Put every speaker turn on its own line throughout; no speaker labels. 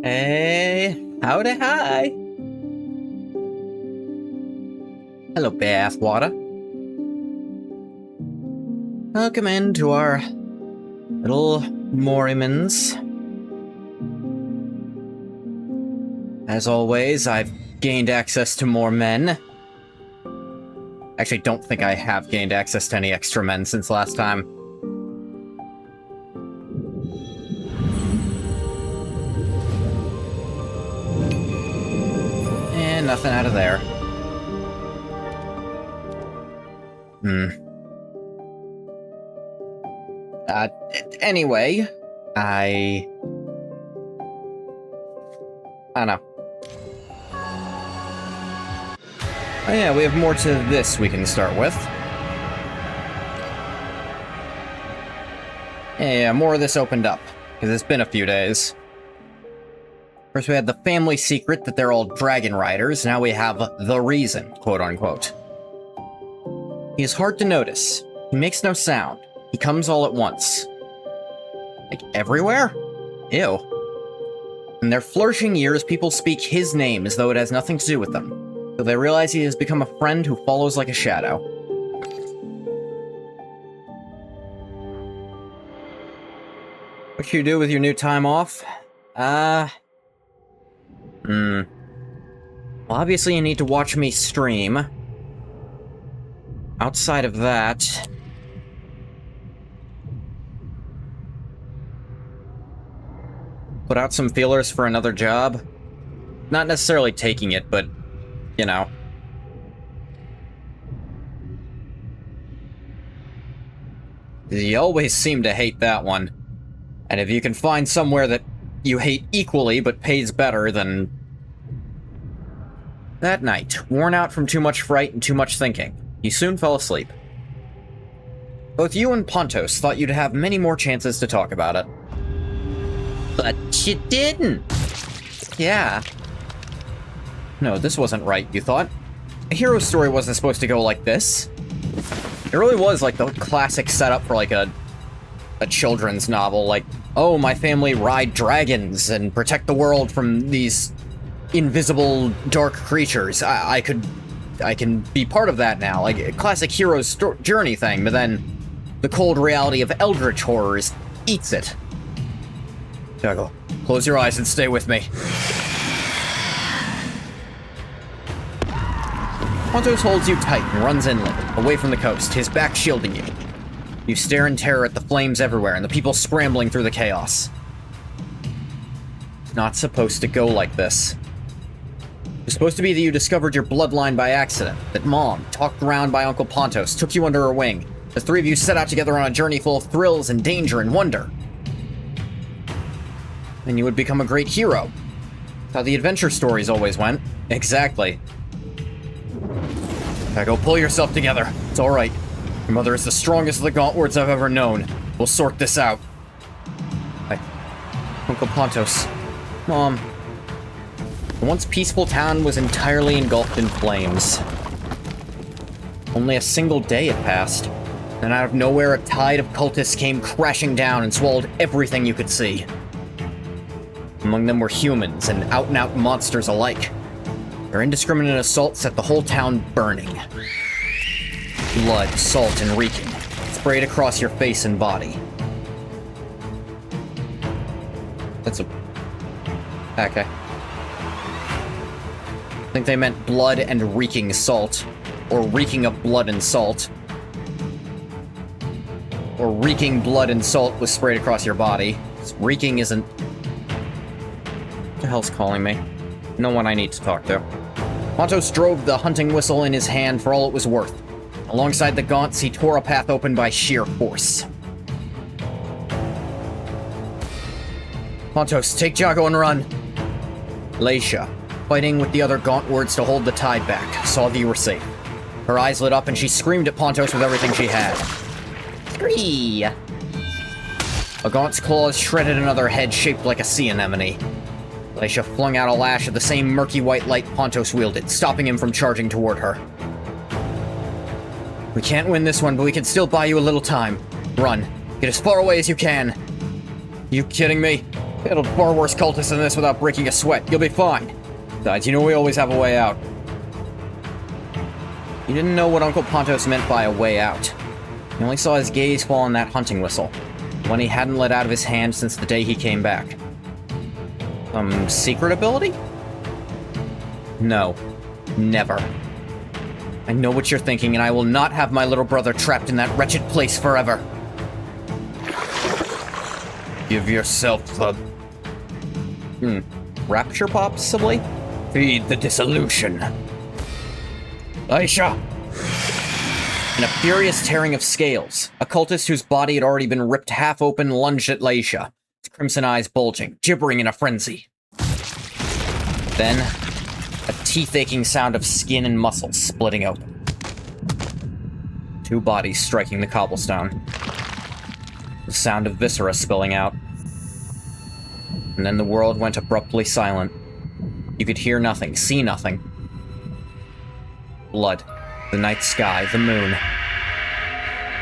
Hey, howdy, hi. Hello, Bathwater. Welcome into our little MORIMENS. As always, I've gained access to more men. Actually, don't think I have gained access to any extra men since last time. And nothing out of there. Anyway, I don't know. Oh yeah, we have more to this we can start with. Yeah, more of this opened up, because it's been a few days. First we had the family secret that they're all dragon riders, now we have the reason, quote-unquote. He is hard to notice. He makes no sound. He comes all at once. Like, everywhere? Ew. In their flourishing years, people speak his name as though it has nothing to do with them. So they realize he has become a friend who follows like a shadow. What should you do with your new time off? Well, obviously you need to watch me stream. Outside of that... put out some feelers for another job. Not necessarily taking it, but, you know. You always seem to hate that one. And if you can find somewhere that you hate equally but pays better, then... That night, worn out from too much fright and too much thinking, you soon fell asleep. Both you and Pontos thought you'd have many more chances to talk about it. But you didn't! Yeah. No, this wasn't right, you thought. A hero story wasn't supposed to go like this. It really was like the classic setup for like a children's novel, like, oh, my family ride dragons and protect the world from these invisible dark creatures. I can be part of that now, like a classic hero's journey thing, but then the cold reality of eldritch horrors eats it. Jago, close your eyes and stay with me. Pontos holds you tight and runs inland, away from the coast, his back shielding you. You stare in terror at the flames everywhere and the people scrambling through the chaos. It's not supposed to go like this. It's supposed to be that you discovered your bloodline by accident, that Mom, talked around by Uncle Pontos, took you under her wing. The three of you set out together on a journey full of thrills and danger and wonder. And you would become a great hero. That's how the adventure stories always went. Exactly. Now go pull yourself together. It's alright. Your mother is the strongest of the Gauntwords I've ever known. We'll sort this out. Uncle Pontos. Mom. The once peaceful town was entirely engulfed in flames. Only a single day had passed. And out of nowhere, a tide of cultists came crashing down and swallowed everything you could see. Among them were humans and out-and-out monsters alike. Their indiscriminate assault set the whole town burning. Blood, salt, and reeking sprayed across your face and body. That's a... Okay. I think they meant blood and reeking salt. Or reeking of blood and salt. Or reeking blood and salt was sprayed across your body. Reeking isn't... What the hell's calling me? No one I need to talk to. Pontos drove the hunting whistle in his hand for all it was worth. Alongside the gaunts, he tore a path open by sheer force. Pontos, take Jago and run! Laisha, fighting with the other Gauntwords to hold the tide back, saw that you were safe. Her eyes lit up and she screamed at Pontos with everything she had. Three! A gaunt's claws shredded another head shaped like a sea anemone. Laisha flung out a lash at the same murky white light Pontos wielded, stopping him from charging toward her. We can't win this one, but we can still buy you a little time. Run. Get as far away as you can. You kidding me? It'll far worse cultists than this without breaking a sweat. You'll be fine. Besides, you know we always have a way out. You didn't know what Uncle Pontos meant by a way out. You only saw his gaze fall on that hunting whistle, one he hadn't let out of his hand since the day he came back. Some secret ability? No. Never. I know what you're thinking, and I will not have my little brother trapped in that wretched place forever. Give yourself the... rapture possibly? Feed the dissolution. Aisha! In a furious tearing of scales, a cultist whose body had already been ripped half open lunged at Laisha, his crimson eyes bulging, gibbering in a frenzy. Then, a teeth-aching sound of skin and muscles splitting open. Two bodies striking the cobblestone. The sound of viscera spilling out. And then the world went abruptly silent. You could hear nothing, see nothing. Blood. The night sky, the moon.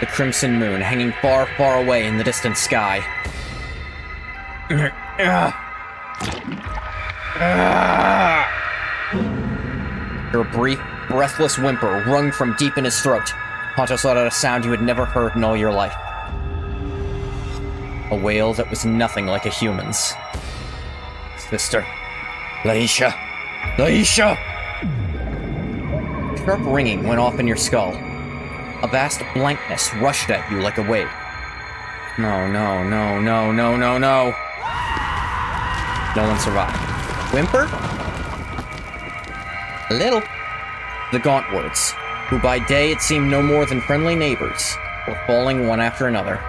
The crimson moon hanging far, far away in the distant sky. Your brief, breathless whimper wrung from deep in his throat. Pontos let out a sound you had never heard in all your life. A wail that was nothing like a human's. Sister. Laisha! Laisha! A sharp ringing went off in your skull. A vast blankness rushed at you like a wave. No, no, no, no, no, no, no. No one survived. Whimper? A little. The gaunt words, who by day it seemed no more than friendly neighbors, were falling one after another.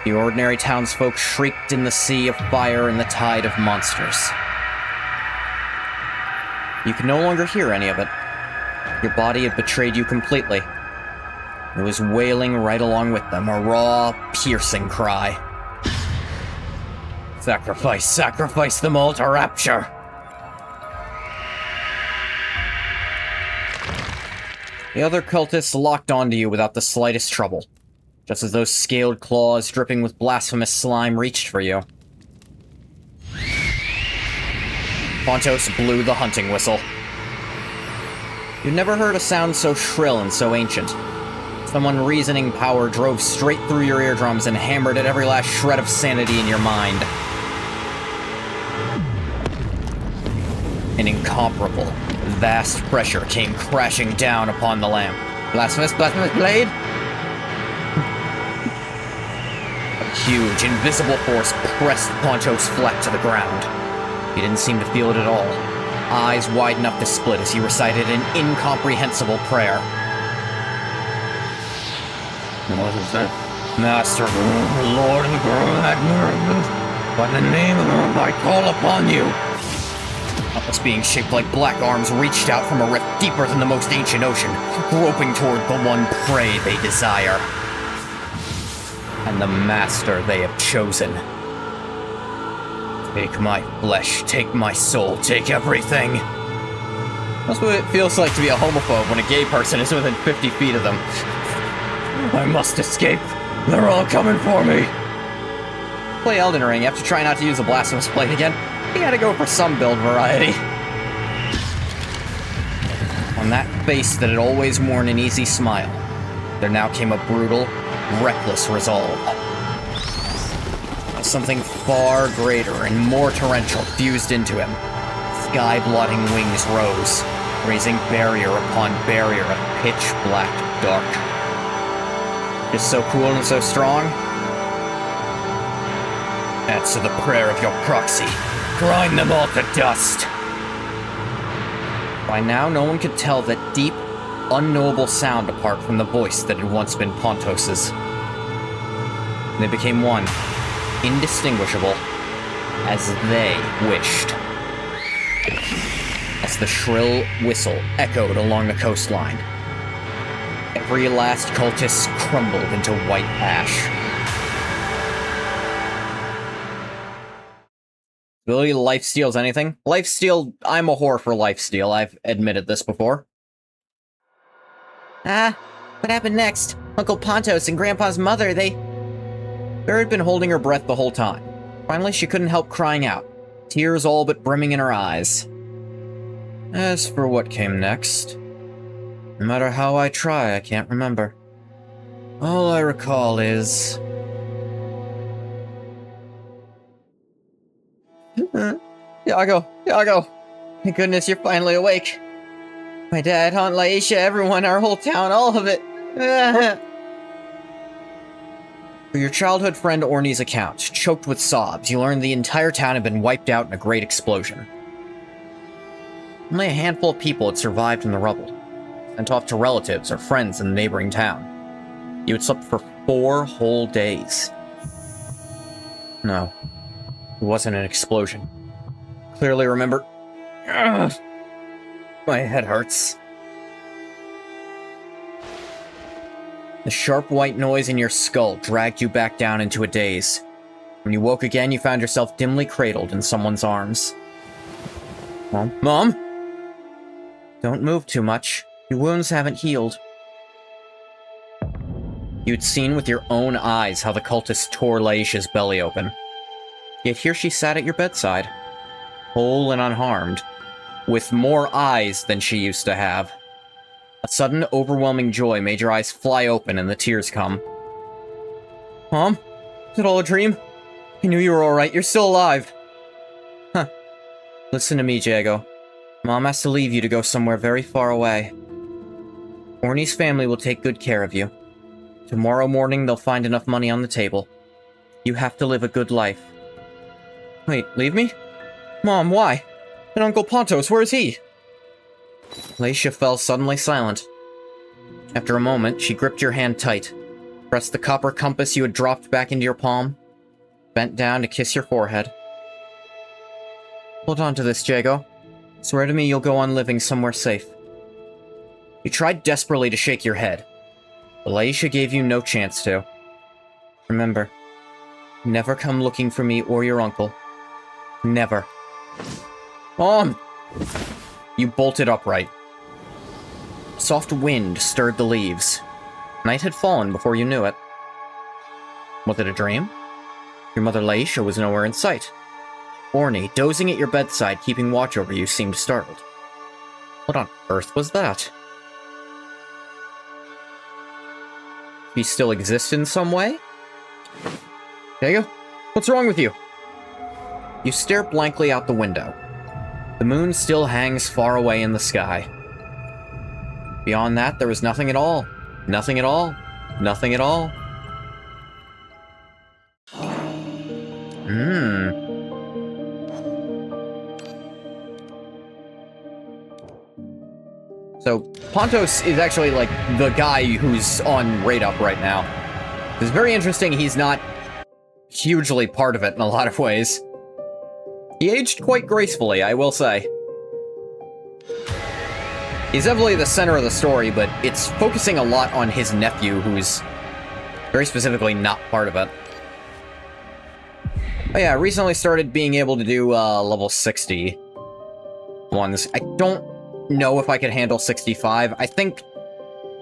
The ordinary townsfolk shrieked in the sea of fire and the tide of monsters. You could no longer hear any of it. Your body had betrayed you completely. It was wailing right along with them, a raw, piercing cry. Sacrifice, sacrifice them all to rapture! The other cultists locked onto you without the slightest trouble, just as those scaled claws dripping with blasphemous slime reached for you. Pontos blew the hunting whistle. You'd never heard a sound so shrill and so ancient. Someone reasoning power drove straight through your eardrums and hammered at every last shred of sanity in your mind. An incomparable, vast pressure came crashing down upon the lamp. Blasphemous, blasphemous blade? A huge, invisible force pressed Pontos flat to the ground. He didn't seem to feel it at all, eyes wide enough to split as he recited an incomprehensible prayer. Master, Lord of the Admiral, by the name of whom I call upon you. Countless beings shaped like black arms reached out from a rift deeper than the most ancient ocean, groping toward the one prey they desire. And the master they have chosen. Take my flesh, take my soul, take everything. That's what it feels like to be a homophobe when a gay person is within 50 feet of them. I must escape. They're all coming for me. Play Elden Ring, you have to try not to use a blasphemous blade again. You gotta go for some build variety. On that face that had always worn an easy smile, there now came a brutal, reckless resolve. Something far greater and more torrential fused into him. Sky-blotting wings rose, raising barrier upon barrier of pitch-black dark. Just so cool and so strong? Answer the prayer of your proxy. Grind them all to dust! By now, no one could tell that deep, unknowable sound apart from the voice that had once been Pontos's. They became one, indistinguishable, as they wished. As the shrill whistle echoed along the coastline, every last cultist crumbled into white ash. Ability to lifesteal's anything? Lifesteal, I'm a whore for lifesteal, I've admitted this before. What happened next? Uncle Pontos and Grandpa's mother, Bear had been holding her breath the whole time. Finally, she couldn't help crying out, tears all but brimming in her eyes. As for what came next, no matter how I try, I can't remember. All I recall is... Yago! Thank goodness you're finally awake. My dad, Aunt Laisha, everyone, our whole town, all of it. For your childhood friend Orny's account, choked with sobs, you learned the entire town had been wiped out in a great explosion. Only a handful of people had survived in the rubble, sent off to relatives or friends in the neighboring town. You had slept for 4 whole days. No, it wasn't an explosion. Clearly remember... Ugh, my head hurts. The sharp white noise in your skull dragged you back down into a daze. When you woke again, you found yourself dimly cradled in someone's arms. Mom? Mom? Don't move too much. Your wounds haven't healed. You'd seen with your own eyes how the cultist tore Laisha's belly open. Yet here she sat at your bedside, whole and unharmed, with more eyes than she used to have. A sudden, overwhelming joy made your eyes fly open and the tears come. Mom? Is it all a dream? I knew you were alright. You're still alive. Huh. Listen to me, Jago. Mom has to leave you to go somewhere very far away. Orny's family will take good care of you. Tomorrow morning, they'll find enough money on the table. You have to live a good life. Wait, leave me? Mom, why? And Uncle Pontos, where is he? Laisha fell suddenly silent. After a moment, she gripped your hand tight, pressed the copper compass you had dropped back into your palm, bent down to kiss your forehead. Hold on to this, Jago. Swear to me you'll go on living somewhere safe. You tried desperately to shake your head, but Laisha gave you no chance to. Remember, never come looking for me or your uncle. Never. Mom! You bolted upright. A soft wind stirred the leaves. Night had fallen before you knew it. Was it a dream? Your mother Laisha was nowhere in sight. Orny, dozing at your bedside, keeping watch over you, seemed startled. What on earth was that? She still exists in some way? Jago, what's wrong with you? You stare blankly out the window. The moon still hangs far away in the sky. Beyond that, there was nothing at all. Nothing at all. Nothing at all. So, Pontos is actually, like, the guy who's on Raid Up right now. It's very interesting he's not hugely part of it in a lot of ways. He aged quite gracefully, I will say. He's definitely the center of the story, but it's focusing a lot on his nephew, who's very specifically not part of it. Oh yeah, I recently started being able to do level 60 ones. I don't know if I could handle 65. I think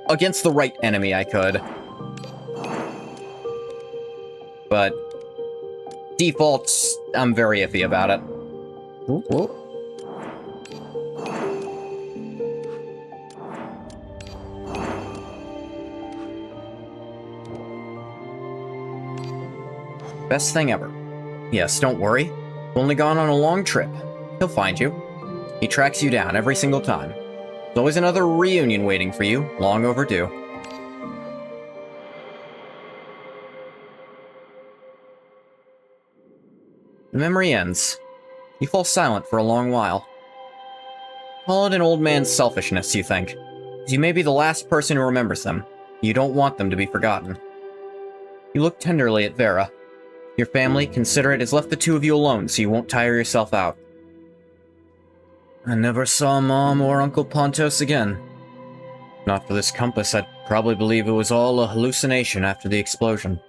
against the right enemy I could. But defaults, I'm very iffy about it. Ooh, ooh. Best thing ever. Yes, don't worry. Only gone on a long trip. He'll find you. He tracks you down every single time. There's always another reunion waiting for you, long overdue. The memory ends. You fall silent for a long while. Call it an old man's selfishness, you think. You may be the last person who remembers them. You don't want them to be forgotten. You look tenderly at Vera. Your family, considerate, has left the two of you alone so you won't tire yourself out. I never saw Mom or Uncle Pontos again. Not for this compass, I'd probably believe it was all a hallucination after the explosion.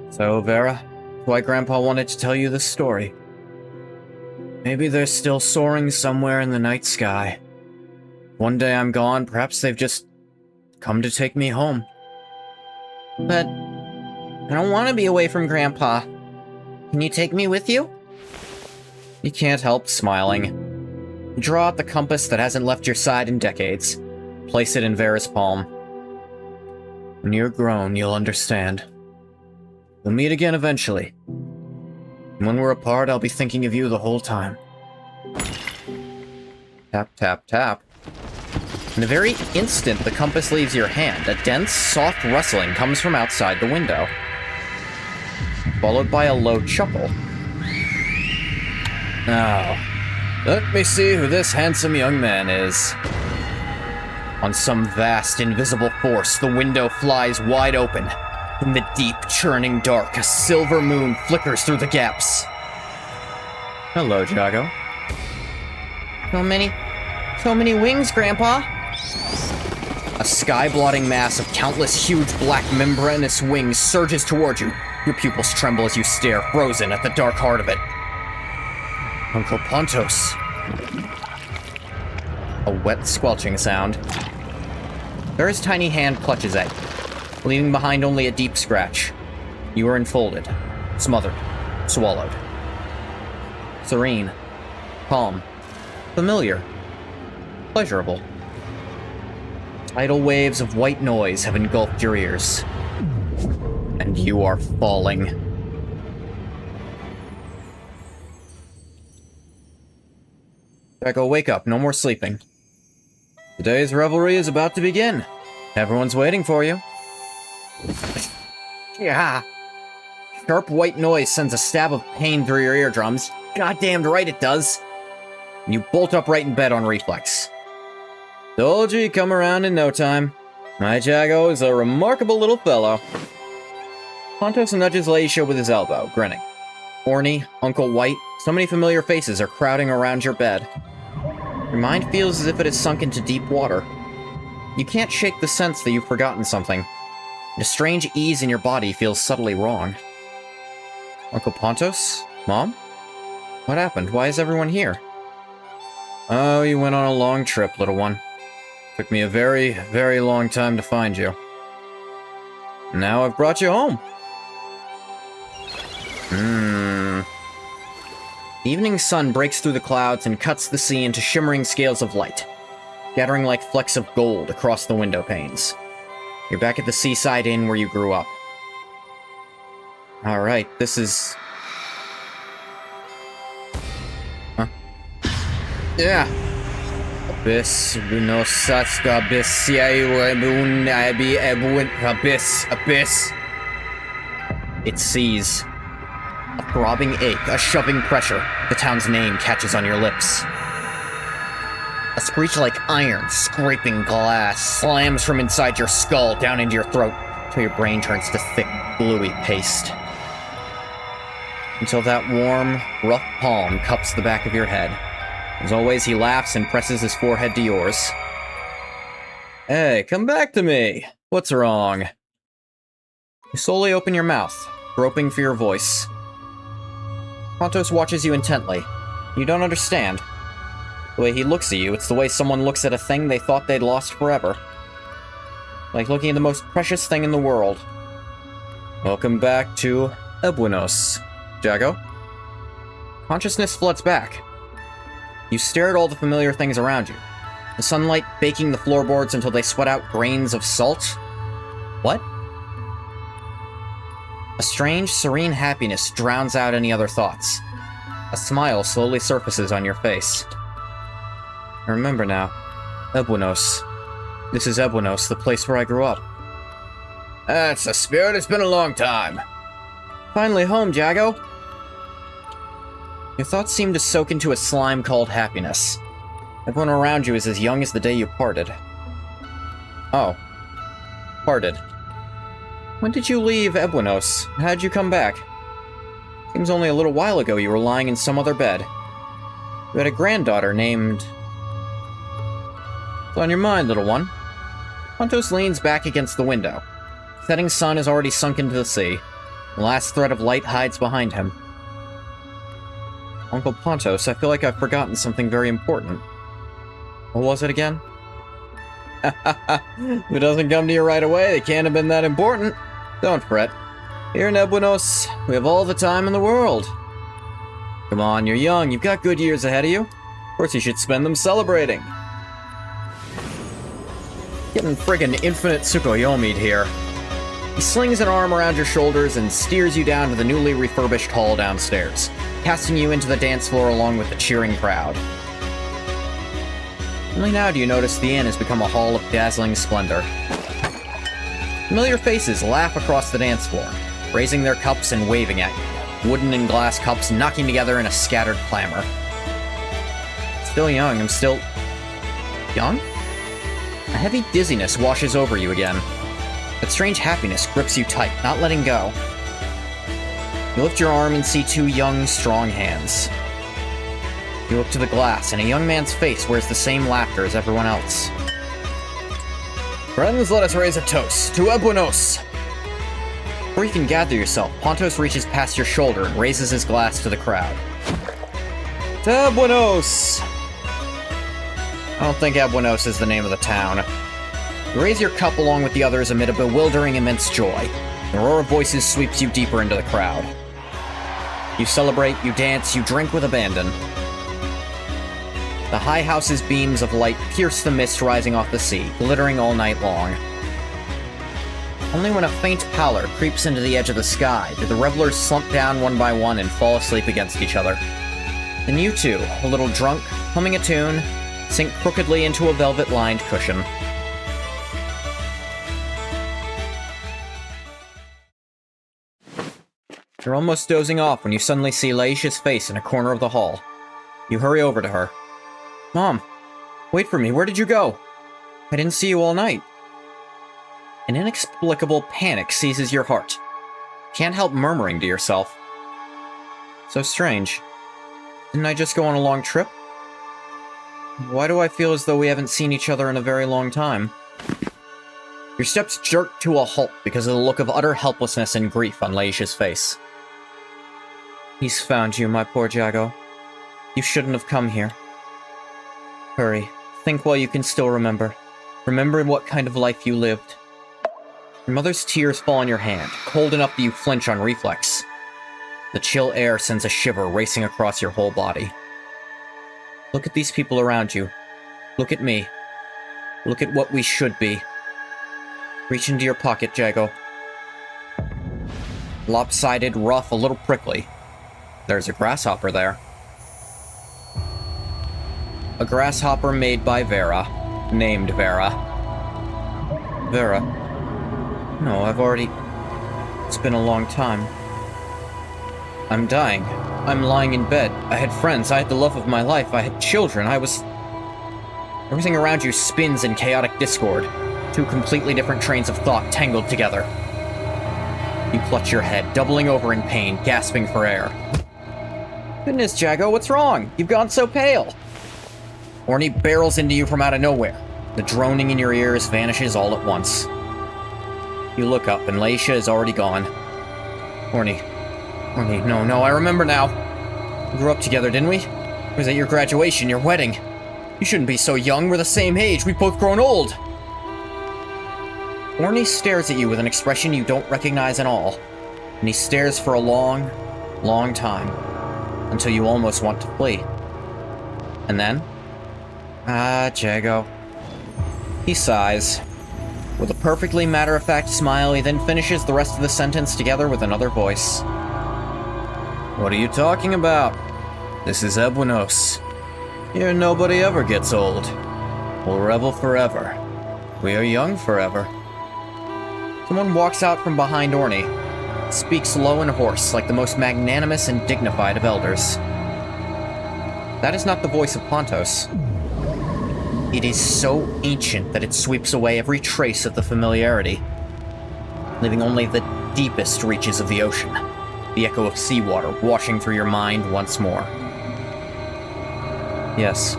So, Vera, why Grandpa wanted to tell you this story. Maybe they're still soaring somewhere in the night sky. One day I'm gone, perhaps they've just come to take me home. But I don't want to be away from Grandpa. Can you take me with you? You can't help smiling. You draw out the compass that hasn't left your side in decades. Place it in Vera's palm. When you're grown, you'll understand. We'll meet again eventually. And when we're apart, I'll be thinking of you the whole time. Tap, tap, tap. In the very instant the compass leaves your hand, a dense, soft rustling comes from outside the window, followed by a low chuckle. Now, let me see who this handsome young man is. On some vast, invisible force, the window flies wide open. In the deep, churning dark, a silver moon flickers through the gaps. Hello, Jago. So many wings, Grandpa. A sky-blotting mass of countless huge black membranous wings surges toward you. Your pupils tremble as you stare, frozen at the dark heart of it. Uncle Pontos. A wet, squelching sound. Vera's tiny hand clutches at you, leaving behind only a deep scratch. You are enfolded, smothered, swallowed. Serene, calm, familiar, pleasurable. Tidal waves of white noise have engulfed your ears. And you are falling. Jago, wake up. No more sleeping. Today's revelry is about to begin. Everyone's waiting for you. Yeah. Sharp white noise sends a stab of pain through your eardrums. Goddamned right it does. And you bolt upright in bed on reflex. Told you he'd come around in no time. My Jago is a remarkable little fellow. Pontos nudges Laisha with his elbow, grinning. Orny, Uncle White, so many familiar faces are crowding around your bed. Your mind feels as if it has sunk into deep water. You can't shake the sense that you've forgotten something. And a strange ease in your body feels subtly wrong. Uncle Pontos? Mom? What happened? Why is everyone here? Oh, you went on a long trip, little one. Took me a very, very long time to find you. Now I've brought you home. The evening sun breaks through the clouds and cuts the sea into shimmering scales of light, scattering like flecks of gold across the window panes. You're back at the seaside inn where you grew up. Alright, this is... Huh? Yeah. Abyss, Bunosaska, Abyss, Abyss, Abyss. It sees. A throbbing ache, a shoving pressure. The town's name catches on your lips. A screech like iron, scraping glass, slams from inside your skull down into your throat, till your brain turns to thick, gluey paste. Until that warm, rough palm cups the back of your head. As always, he laughs and presses his forehead to yours. Hey, come back to me! What's wrong? You slowly open your mouth, groping for your voice. Pontos watches you intently. You don't understand. The way he looks at you, it's the way someone looks at a thing they thought they'd lost forever. Like looking at the most precious thing in the world. Welcome back to Ebuenos, Jago. Consciousness floods back. You stare at all the familiar things around you. The sunlight baking the floorboards until they sweat out grains of salt. What? A strange, serene happiness drowns out any other thoughts. A smile slowly surfaces on your face. I remember now. Ebuenos. This is Ebuenos, the place where I grew up. That's the spirit. It's been a long time. Finally home, Jago. Your thoughts seem to soak into a slime called happiness. Everyone around you is as young as the day you parted. Oh. Parted. When did you leave Ebuenos? How'd you come back? Seems only a little while ago you were lying in some other bed. You had a granddaughter named... What's on your mind, little one? Pontos leans back against the window. The setting sun has already sunk into the sea. The last thread of light hides behind him. Uncle Pontos, I feel like I've forgotten something very important. What was it again? If it doesn't come to you right away, it can't have been that important. Don't fret. Here in Ebuenos, we have all the time in the world. Come on, you're young, you've got good years ahead of you. Of course you should spend them celebrating. Getting friggin' infinite Tsukuyomi'd here. He slings an arm around your shoulders and steers you down to the newly refurbished hall downstairs, casting you into the dance floor along with the cheering crowd. Only now do you notice the inn has become a hall of dazzling splendor. Familiar faces laugh across the dance floor, raising their cups and waving at you, wooden and glass cups knocking together in a scattered clamor. Still young, I'm still... young? A heavy dizziness washes over you again. That strange happiness grips you tight, not letting go. You lift your arm and see two young, strong hands. You look to the glass, and a young man's face wears the same laughter as everyone else. Friends, let us raise a toast to Ebuenos! Before you can gather yourself, Pontos reaches past your shoulder and raises his glass to the crowd. To Ebuenos! I don't think Ebuenos is the name of the town. You raise your cup along with the others amid a bewildering immense joy. The roar of voices sweeps you deeper into the crowd. You celebrate, you dance, you drink with abandon. The high house's beams of light pierce the mist rising off the sea, glittering all night long. Only when a faint pallor creeps into the edge of the sky do the revelers slump down one by one and fall asleep against each other. Then you two, a little drunk, humming a tune, sink crookedly into a velvet-lined cushion. You're almost dozing off when you suddenly see Laisha's face in a corner of the hall. You hurry over to her. Mom, wait for me, where did you go? I didn't see you all night. An inexplicable panic seizes your heart. Can't help murmuring to yourself. So strange. Didn't I just go on a long trip? Why do I feel as though we haven't seen each other in a very long time? Your steps jerk to a halt because of the look of utter helplessness and grief on Laisha's face. He's found you, my poor Jago. You shouldn't have come here. Hurry, think while you can still remember. Remember what kind of life you lived. Your mother's tears fall on your hand, cold enough that you flinch on reflex. The chill air sends a shiver racing across your whole body. Look at these people around you. Look at me. Look at what we should be. Reach into your pocket, Jago. Lopsided, rough, a little prickly. There's a grasshopper there. A grasshopper made by Vera. Named Vera. Vera? No, I've already... It's been a long time. I'm dying. I'm lying in bed. I had friends. I had the love of my life. I had children. I was... Everything around you spins in chaotic discord. Two completely different trains of thought tangled together. You clutch your head, doubling over in pain, gasping for air. Goodness, Jago, what's wrong? You've gone so pale. Orny barrels into you from out of nowhere. The droning in your ears vanishes all at once. You look up, and Laisha is already gone. Orny, no, I remember now. We grew up together, didn't we? It was at your graduation, your wedding. You shouldn't be so young, we're the same age, we've both grown old. Orny stares at you with an expression you don't recognize at all, and he stares for a long, long time, until you almost want to flee. And then... Jago. He sighs. With a perfectly matter-of-fact smile, he then finishes the rest of the sentence together with another voice. What are you talking about? This is Ebuenos. Here nobody ever gets old. We'll revel forever. We are young forever. Someone walks out from behind Orny, speaks low and hoarse like the most magnanimous and dignified of elders. That is not the voice of Pontos. It is so ancient that it sweeps away every trace of the familiarity, leaving only the deepest reaches of the ocean, the echo of seawater washing through your mind once more. Yes,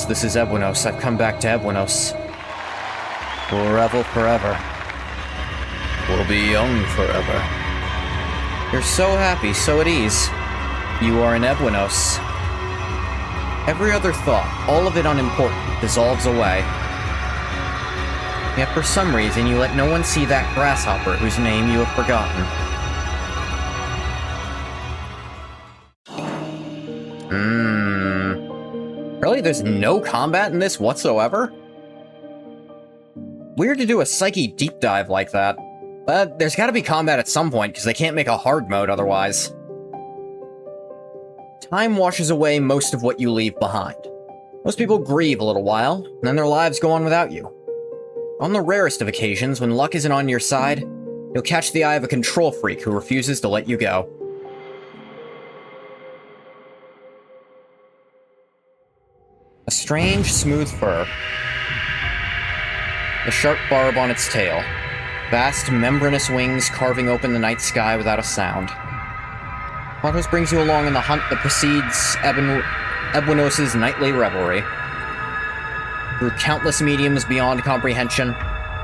this is Ebuenos. I've come back to Ebuenos. We'll revel forever. We'll be young forever. You're so happy, so at ease. You are in Ebuenos. Every other thought, all of it unimportant, dissolves away. Yet for some reason you let no one see that grasshopper whose name you have forgotten. Really? There's no combat in this whatsoever? Weird to do a psyche deep dive like that. But there's gotta be combat at some point, because they can't make a hard mode otherwise. Time washes away most of what you leave behind. Most people grieve a little while, and then their lives go on without you. On the rarest of occasions, when luck isn't on your side, you'll catch the eye of a control freak who refuses to let you go. A strange, smooth fur. A sharp barb on its tail. Vast, membranous wings carving open the night sky without a sound. Pontos brings you along in the hunt that precedes Ebuinos' nightly revelry. Through countless mediums beyond comprehension,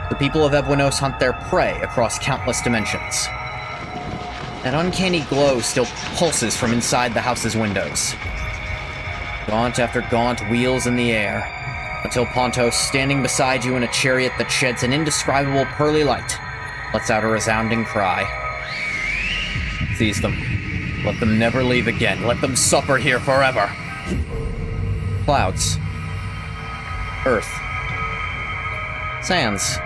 the people of Ebuinos hunt their prey across countless dimensions. An uncanny glow still pulses from inside the house's windows. Gaunt after gaunt wheels in the air, until Pontos, standing beside you in a chariot that sheds an indescribable pearly light, lets out a resounding cry. Seize them. Let them never leave again. Let them suffer here forever. Clouds. Earth. Sands.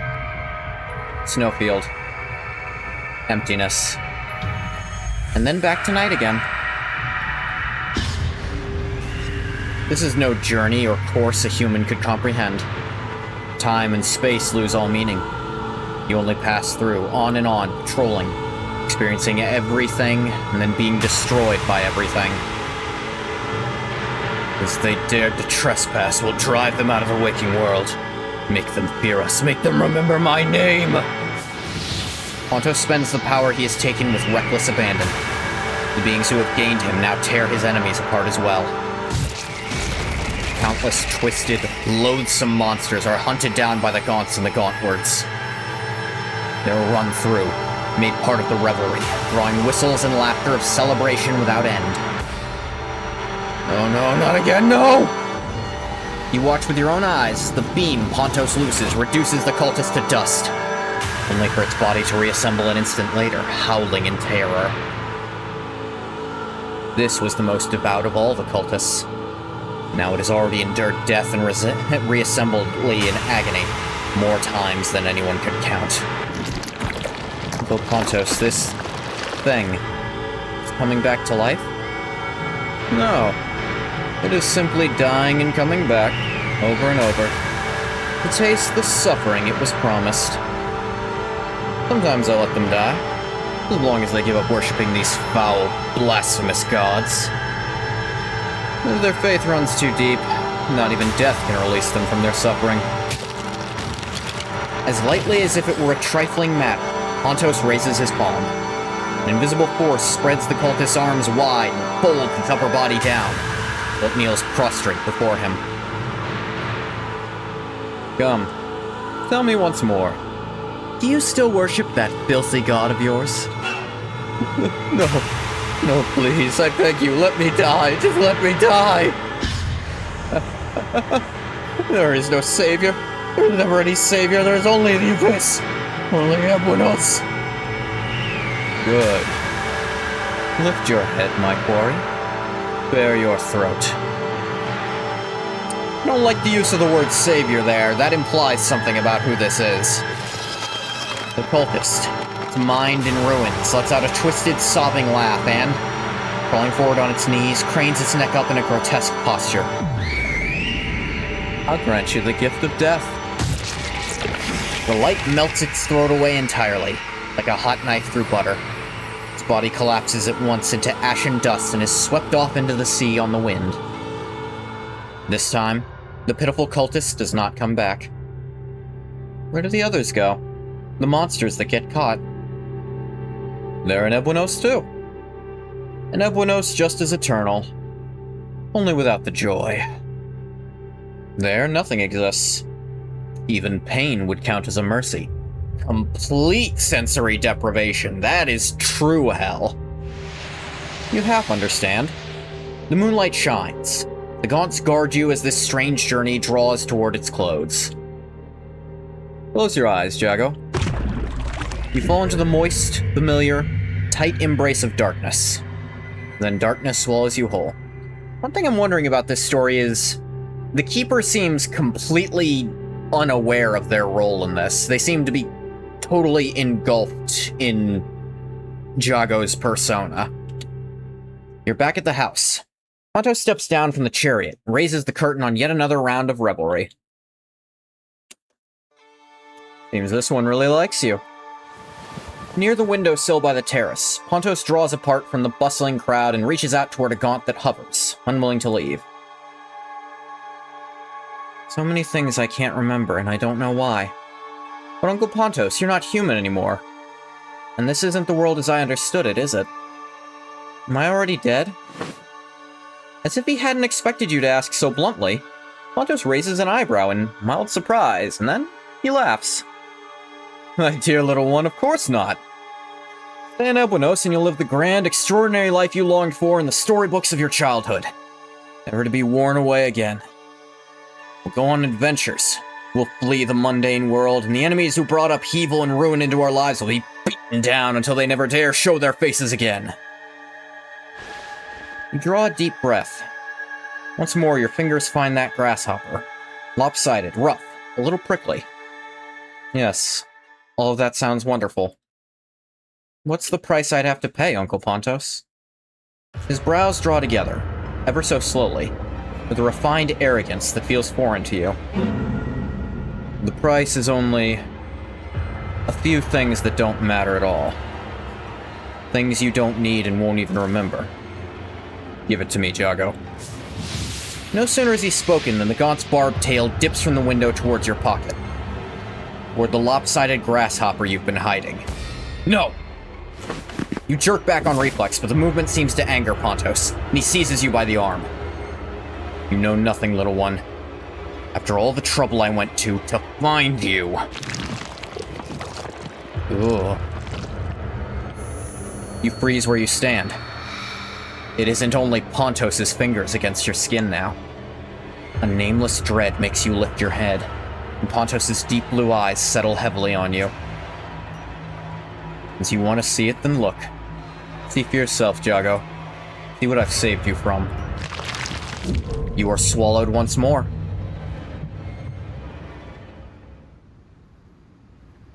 Snowfield. Emptiness. And then back to night again. This is no journey or course a human could comprehend. Time and space lose all meaning. You only pass through, on and on, patrolling, experiencing everything, and then being destroyed by everything. As they dared to trespass, we'll drive them out of the waking world. Make them fear us, make them remember my name! Pontos spends the power he has taken with reckless abandon. The beings who have gained him now tear his enemies apart as well. Countless twisted, loathsome monsters are hunted down by the Gaunts and the Gauntwards. They're run through, made part of the revelry, drawing whistles and laughter of celebration without end. Oh no, not again, no! You watch with your own eyes. The beam Pontos looses reduces the cultist to dust, only for its body to reassemble an instant later, howling in terror. This was the most devout of all the cultists. Now it has already endured death and reassembled in agony, more times than anyone could count. But Pontos, this thing is coming back to life? No. It is simply dying and coming back, over and over, to taste the suffering it was promised. Sometimes I let them die, as long as they give up worshipping these foul, blasphemous gods. If their faith runs too deep, not even death can release them from their suffering. As lightly as if it were a trifling matter, Pontos raises his palm. An invisible force spreads the cultist's arms wide and folds its upper body down, while it kneels prostrate before him. Come, tell me once more. Do you still worship that filthy god of yours? No. No, please, I beg you, let me die. Just let me die. There is no savior. There is never any savior. There is only the abyss. Only Ebuinos. Good. Lift your head, my quarry. Bare your throat. I don't like the use of the word savior there. That implies something about who this is. The cultist. Mind in ruins, lets out a twisted, sobbing laugh and, crawling forward on its knees, cranes its neck up in a grotesque posture. I'll grant you the gift of death. The light melts its throat away entirely, like a hot knife through butter. Its body collapses at once into ashen dust and is swept off into the sea on the wind. This time, the pitiful cultist does not come back. Where do the others go? The monsters that get caught. They're in Ebuinos too. An Ebuinos just as eternal, only without the joy. There, nothing exists. Even pain would count as a mercy. Complete sensory deprivation, that is true hell. You half understand. The moonlight shines. The Gaunts guard you as this strange journey draws toward its close. Close your eyes, Jago. You fall into the moist, familiar, tight embrace of darkness. Then darkness swallows you whole. One thing I'm wondering about this story is the Keeper seems completely unaware of their role in this. They seem to be totally engulfed in Jago's persona. You're back at the house. Ponto steps down from the chariot and raises the curtain on yet another round of revelry. Seems this one really likes you. Near the windowsill by the terrace, Pontos draws apart from the bustling crowd and reaches out toward a gaunt that hovers, unwilling to leave. So many things I can't remember, and I don't know why. But Uncle Pontos, you're not human anymore. And this isn't the world as I understood it, is it? Am I already dead? As if he hadn't expected you to ask so bluntly, Pontos raises an eyebrow in mild surprise, and then he laughs. My dear little one, of course not. Stay in El Buenos and you'll live the grand, extraordinary life you longed for in the storybooks of your childhood. Never to be worn away again. We'll go on adventures. We'll flee the mundane world, and the enemies who brought upheaval and ruin into our lives will be beaten down until they never dare show their faces again. You draw a deep breath. Once more, your fingers find that grasshopper. Lopsided, rough, a little prickly. Yes. All of that sounds wonderful. What's the price I'd have to pay, Uncle Pontos? His brows draw together, ever so slowly, with a refined arrogance that feels foreign to you. The price is only a few things that don't matter at all. Things you don't need and won't even remember. Give it to me, Jago. No sooner has he spoken than the gaunt's barbed tail dips from the window towards your pocket. Toward the lopsided grasshopper you've been hiding. No! You jerk back on reflex, but the movement seems to anger Pontos, and he seizes you by the arm. You know nothing, little one. After all the trouble I went to find you. Ugh. You freeze where you stand. It isn't only Pontos' fingers against your skin now. A nameless dread makes you lift your head, and Pontos' deep blue eyes settle heavily on you. As you want to see it, then look. See for yourself, Jago. See what I've saved you from. You are swallowed once more.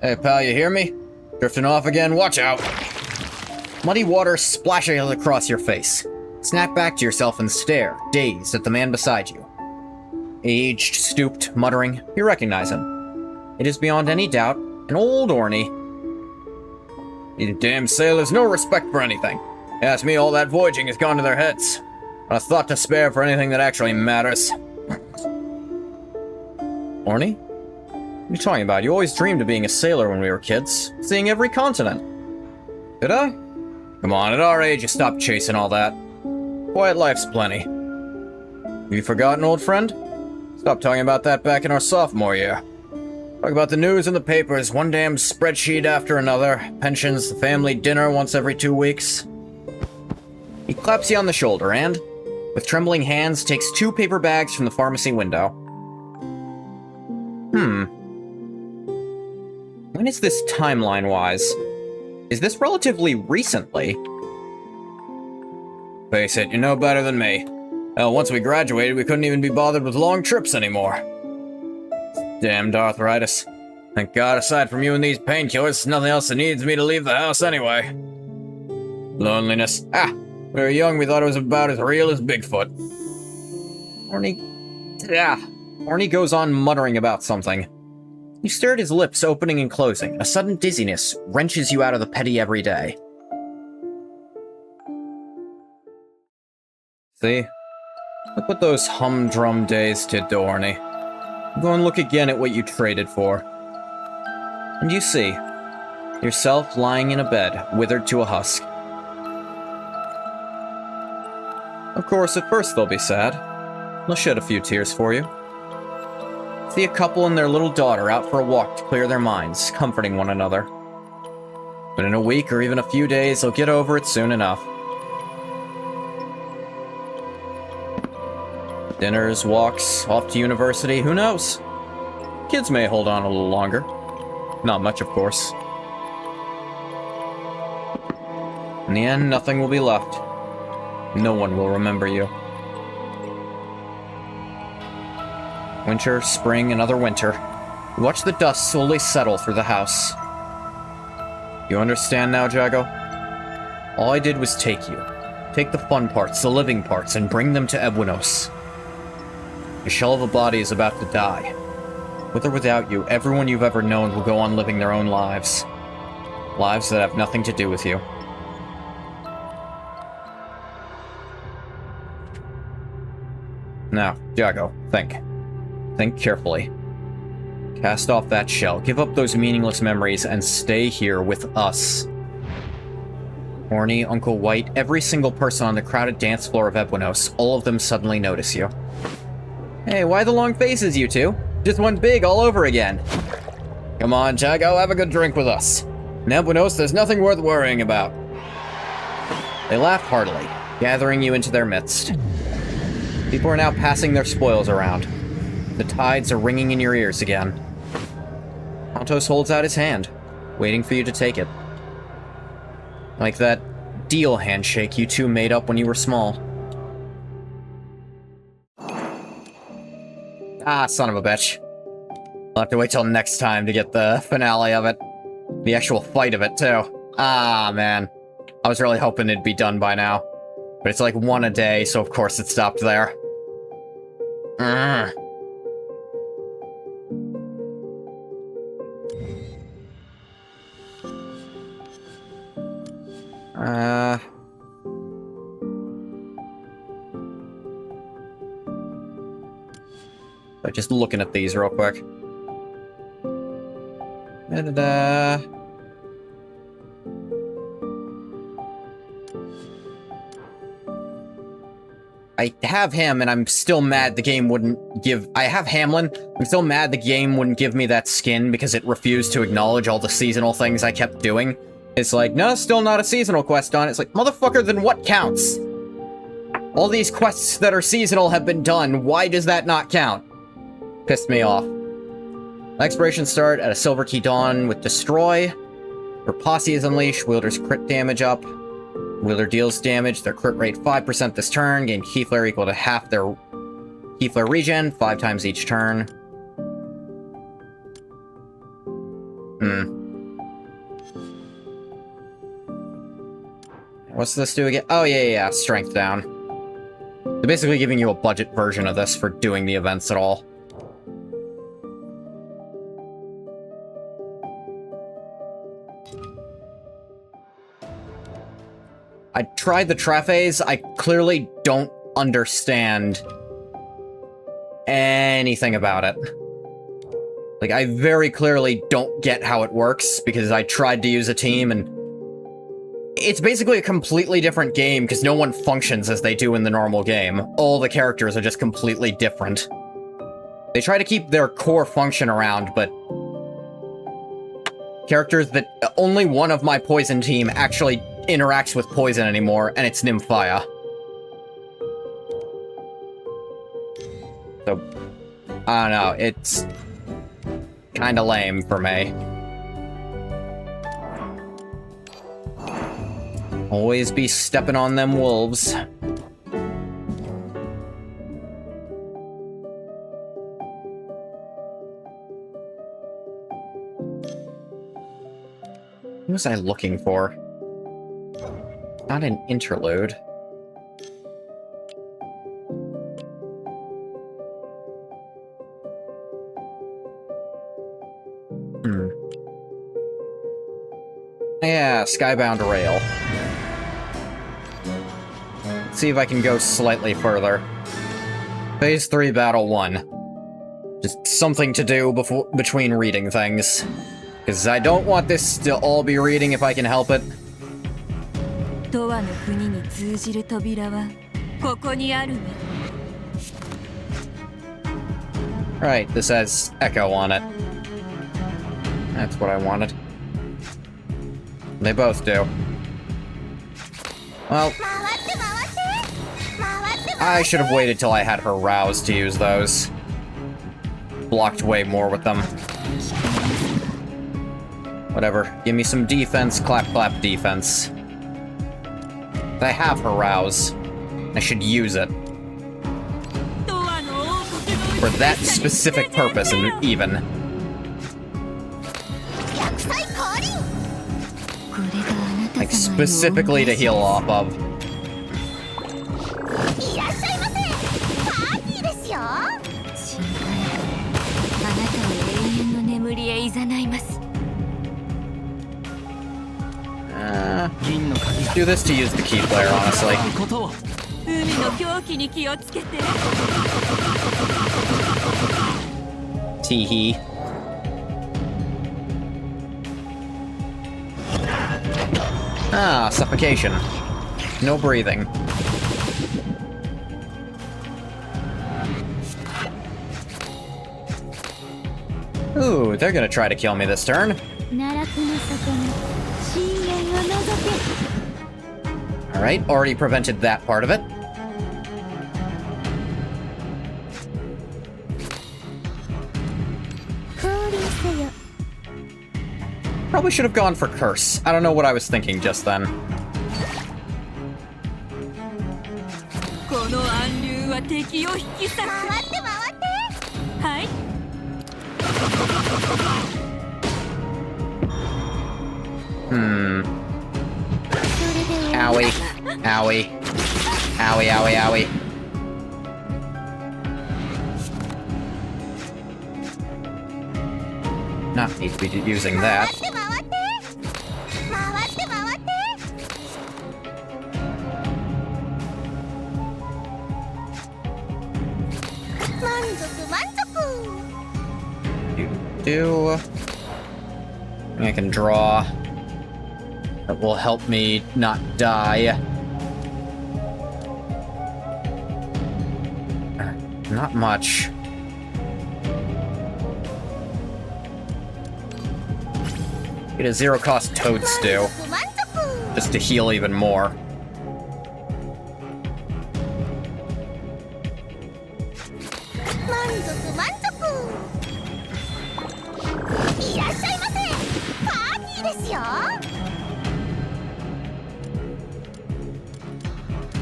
Hey, pal, you hear me? Drifting off again? Watch out! Muddy water splashes across your face. Snap back to yourself and stare, dazed, at the man beside you. Aged, stooped, muttering, you recognize him. It is beyond any doubt an old Orny. These damn sailors, no respect for anything. Ask me, all that voyaging has gone to their heads. Not a thought to spare for anything that actually matters. Orny? What are you talking about? You always dreamed of being a sailor when we were kids, seeing every continent. Did I? Come on, at our age, you stop chasing all that. Quiet life's plenty. Have you forgotten, old friend? Stop talking about that back in our sophomore year. Talk about the news in the papers, one damn spreadsheet after another, pensions, the family dinner once every 2 weeks. He claps you on the shoulder and, with trembling hands, takes 2 paper bags from the pharmacy window. When is this timeline-wise? Is this relatively recently? Face it, you know better than me. Hell, once we graduated, we couldn't even be bothered with long trips anymore. Damned arthritis. Thank God, aside from you and these painkillers, nothing else that needs me to leave the house anyway. Loneliness. We were young, we thought it was about as real as Bigfoot. Orny goes on muttering about something. You stare at his lips opening and closing. A sudden dizziness wrenches you out of the petty everyday. See? Look what those humdrum days did to Orny. Go and look again at what you traded for. And you see, yourself lying in a bed, withered to a husk. Of course, at first they'll be sad. They'll shed a few tears for you. See a couple and their little daughter out for a walk to clear their minds, comforting one another. But in a week or even a few days, they'll get over it soon enough. Dinners, walks, off to university, who knows? Kids may hold on a little longer. Not much, of course. In the end, nothing will be left. No one will remember you. Winter, spring, another winter. You watch the dust slowly settle through the house. You understand now, Jago? All I did was take you. Take the fun parts, the living parts, and bring them to Ebuenos. The shell of a body is about to die. With or without you, everyone you've ever known will go on living their own lives. Lives that have nothing to do with you. Now, Jago, think. Think carefully. Cast off that shell, give up those meaningless memories, and stay here with us. Horny, Uncle White, every single person on the crowded dance floor of Ebuenos, all of them suddenly notice you. Hey, why the long faces, you two? Just one big all over again. Come on, Jago, have a good drink with us. In Ebuenos, there's nothing worth worrying about. They laugh heartily, gathering you into their midst. People are now passing their spoils around. The tides are ringing in your ears again. Pontos holds out his hand, waiting for you to take it. Like that deal handshake you two made up when you were small. Ah, son of a bitch. I'll have to wait till next time to get the finale of it. The actual fight of it, too. Ah, man. I was really hoping it'd be done by now. But it's like one a day, so of course it stopped there. Just looking at these real quick. Da-da-da. I have him, and I'm still mad the game wouldn't give... I have Hamlin. I'm still mad the game wouldn't give me that skin because it refused to acknowledge all the seasonal things I kept doing. It's like, no, still not a seasonal quest on it. It's like, motherfucker, then what counts? All these quests that are seasonal have been done. Why does that not count? Pissed me off. Exploration start at a Silver Key Dawn with Destroy. Your posse is unleashed. Wielder's crit damage up. Wielder deals damage. Their crit rate 5% this turn. Gain Key Flare equal to half their Key Flare regen, 5 times each turn. What's this do again? Oh, yeah, strength down. They're basically giving you a budget version of this for doing the events at all. I tried the Trafes. I clearly don't understand anything about it. Like, I very clearly don't get how it works, because I tried to use a team, and it's basically a completely different game, because no one functions as they do in the normal game. All the characters are just completely different. They try to keep their core function around, but characters that only one of my poison team actually interacts with poison anymore, and it's Nymphia. So, I don't know, it's kinda lame for me. Always be stepping on them wolves. What was I looking for? Not an interlude. Yeah, Skybound Rail. Let's see if I can go slightly further. Phase 3, Battle 1. Just something to do between reading things. Because I don't want this to all be reading if I can help it. Right, this has Echo on it. That's what I wanted. They both do. Well, I should have waited till I had her roused to use those. Blocked way more with them. Whatever. Give me some defense, clap clap defense. I have her rouse. I should use it. For that specific purpose, even. Like, specifically to heal off of. Do this to use the key player, honestly. Tee-hee. Ah, suffocation. No breathing. Ooh, they're gonna try to kill me this turn. Alright, already prevented that part of it. Probably should have gone for Curse. I don't know what I was thinking just then. Owie. Owie. Owie, owie, owie. Not need to be using that. I can draw. That will help me not die. Not much. Get a zero-cost Toadstool. Just to heal even more.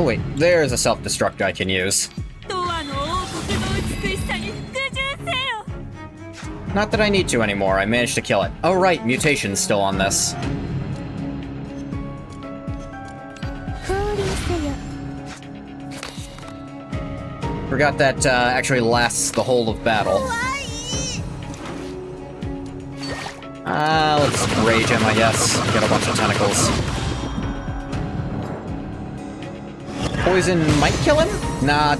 Oh wait, there's a self-destruct I can use. Not that I need to anymore, I managed to kill it. Oh right, mutation's still on this. Forgot that actually lasts the whole of battle. Let's rage him, I guess. Get a bunch of tentacles. Poison might kill him? Nah,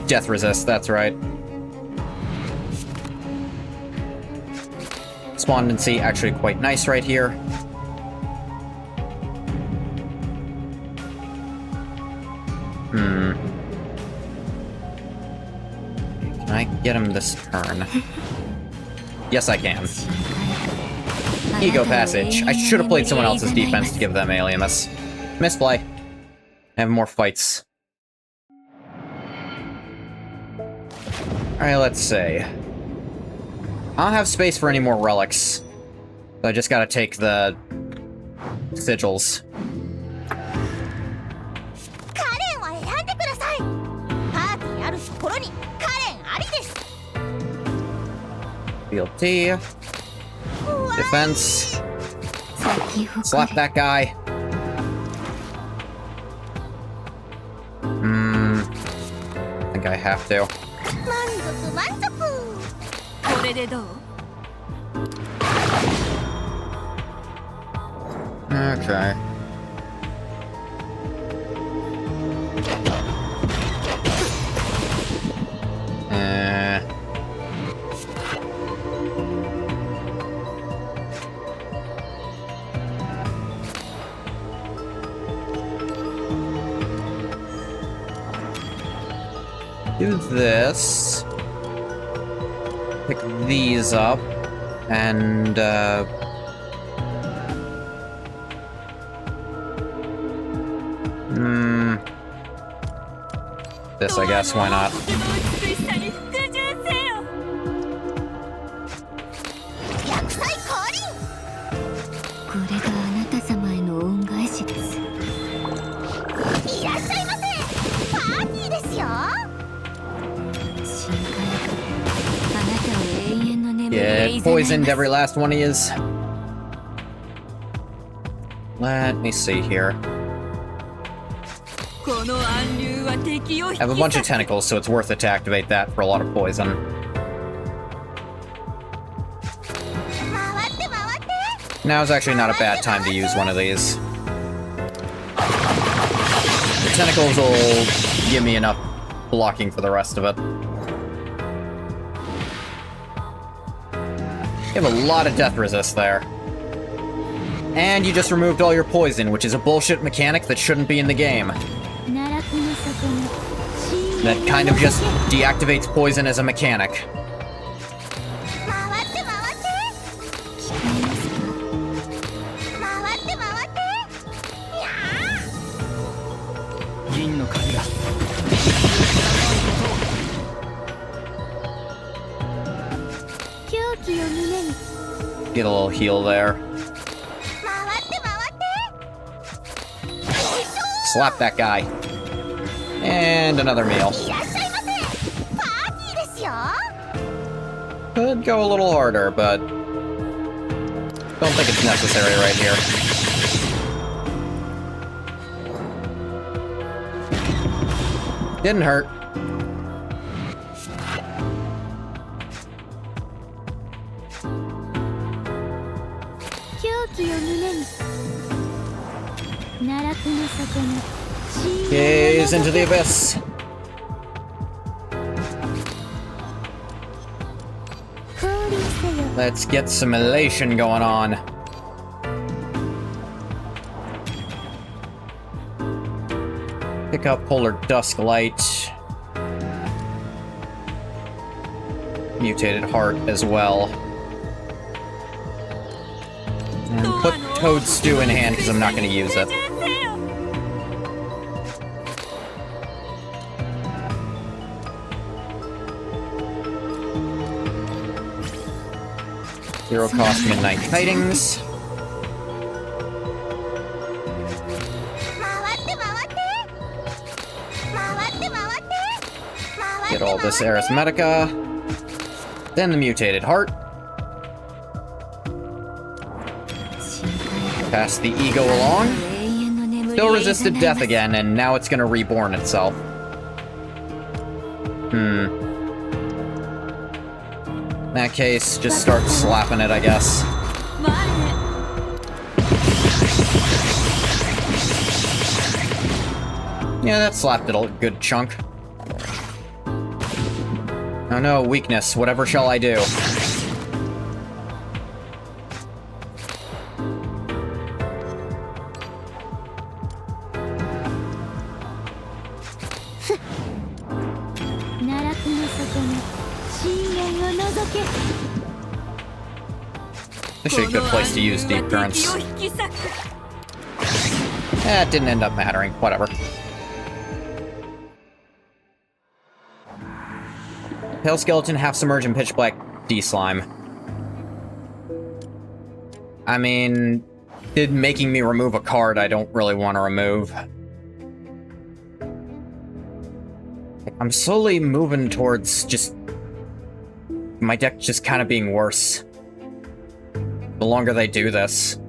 death resist, that's right. Despondency actually quite nice right here. Can I get him this turn? Yes, I can. Ego Passage. I should have played someone else's defense to give them Alienus. Misplay. I have more fights. Alright, let's see. I don't have space for any more relics. So I just gotta take the sigils. BLT. Defense. Slap that guy. I think I have to. Okay. Do this. Pick these up. And, this, I guess, why not? poisoned every last one of yous. Let me see here. I have a bunch of tentacles, so it's worth it to activate that for a lot of poison. Now's actually not a bad time to use one of these. The tentacles will give me enough blocking for the rest of it. You have a lot of death resist there. And you just removed all your poison, which is a bullshit mechanic that shouldn't be in the game. That kind of just deactivates poison as a mechanic. Get a little heal there. Slap that guy. And another meal. Could go a little harder, but don't think it's necessary right here. Didn't hurt. Gaze into the abyss. Let's get some elation going on. Pick up Polar Dusk Light. Mutated Heart as well. And put Toad Stew in hand because I'm not going to use it. Zero cost Midnight Tidings. Get all this Arithmetica. Then the Mutated Heart. Pass the ego along. Still resisted death again, and now it's gonna reborn itself. In that case, just start slapping it, I guess. Yeah, that slapped it a good chunk. Oh no, weakness. Whatever shall I do? Actually a good place to use Deep Currents. It didn't end up mattering. Whatever. Pale Skeleton, Half Submerge, and Pitch Black D-Slime. I mean, making me remove a card I don't really want to remove. I'm slowly moving towards just my deck just kind of being worse. The longer they do this.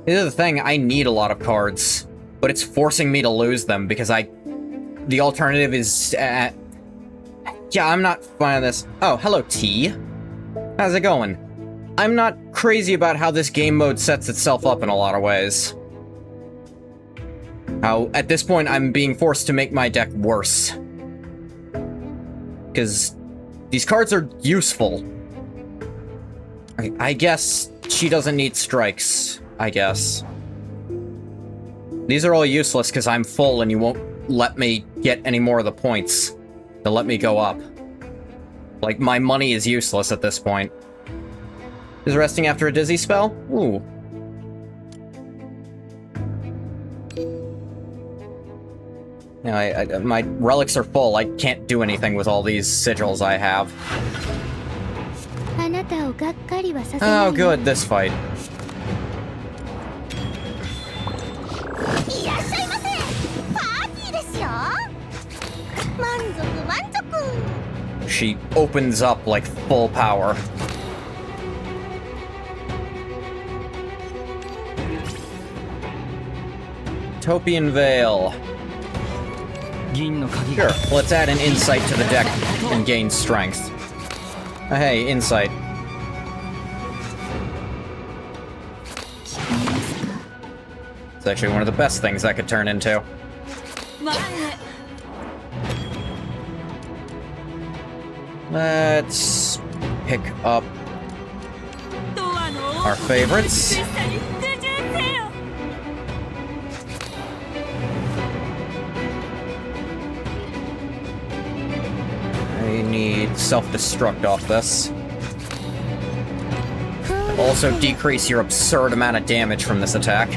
Here's the thing, I need a lot of cards, but it's forcing me to lose them because the alternative is... yeah, I'm not fine with this. Oh, hello, T. How's it going? I'm not crazy about how this game mode sets itself up in a lot of ways. How, at this point, I'm being forced to make my deck worse. Because these cards are useful. I guess she doesn't need strikes, I guess. These are all useless because I'm full and you won't let me get any more of the points to let me go up. Like, my money is useless at this point. Is resting after a dizzy spell? Ooh. Yeah, my relics are full. I can't do anything with all these sigils I have. Oh, good, this fight. She opens up like full power. Utopian Veil. Sure, let's add an insight to the deck and gain strength. Hey, insight. It's actually one of the best things I could turn into. Let's pick up our favorites. I need self-destruct off this. Also decrease your absurd amount of damage from this attack.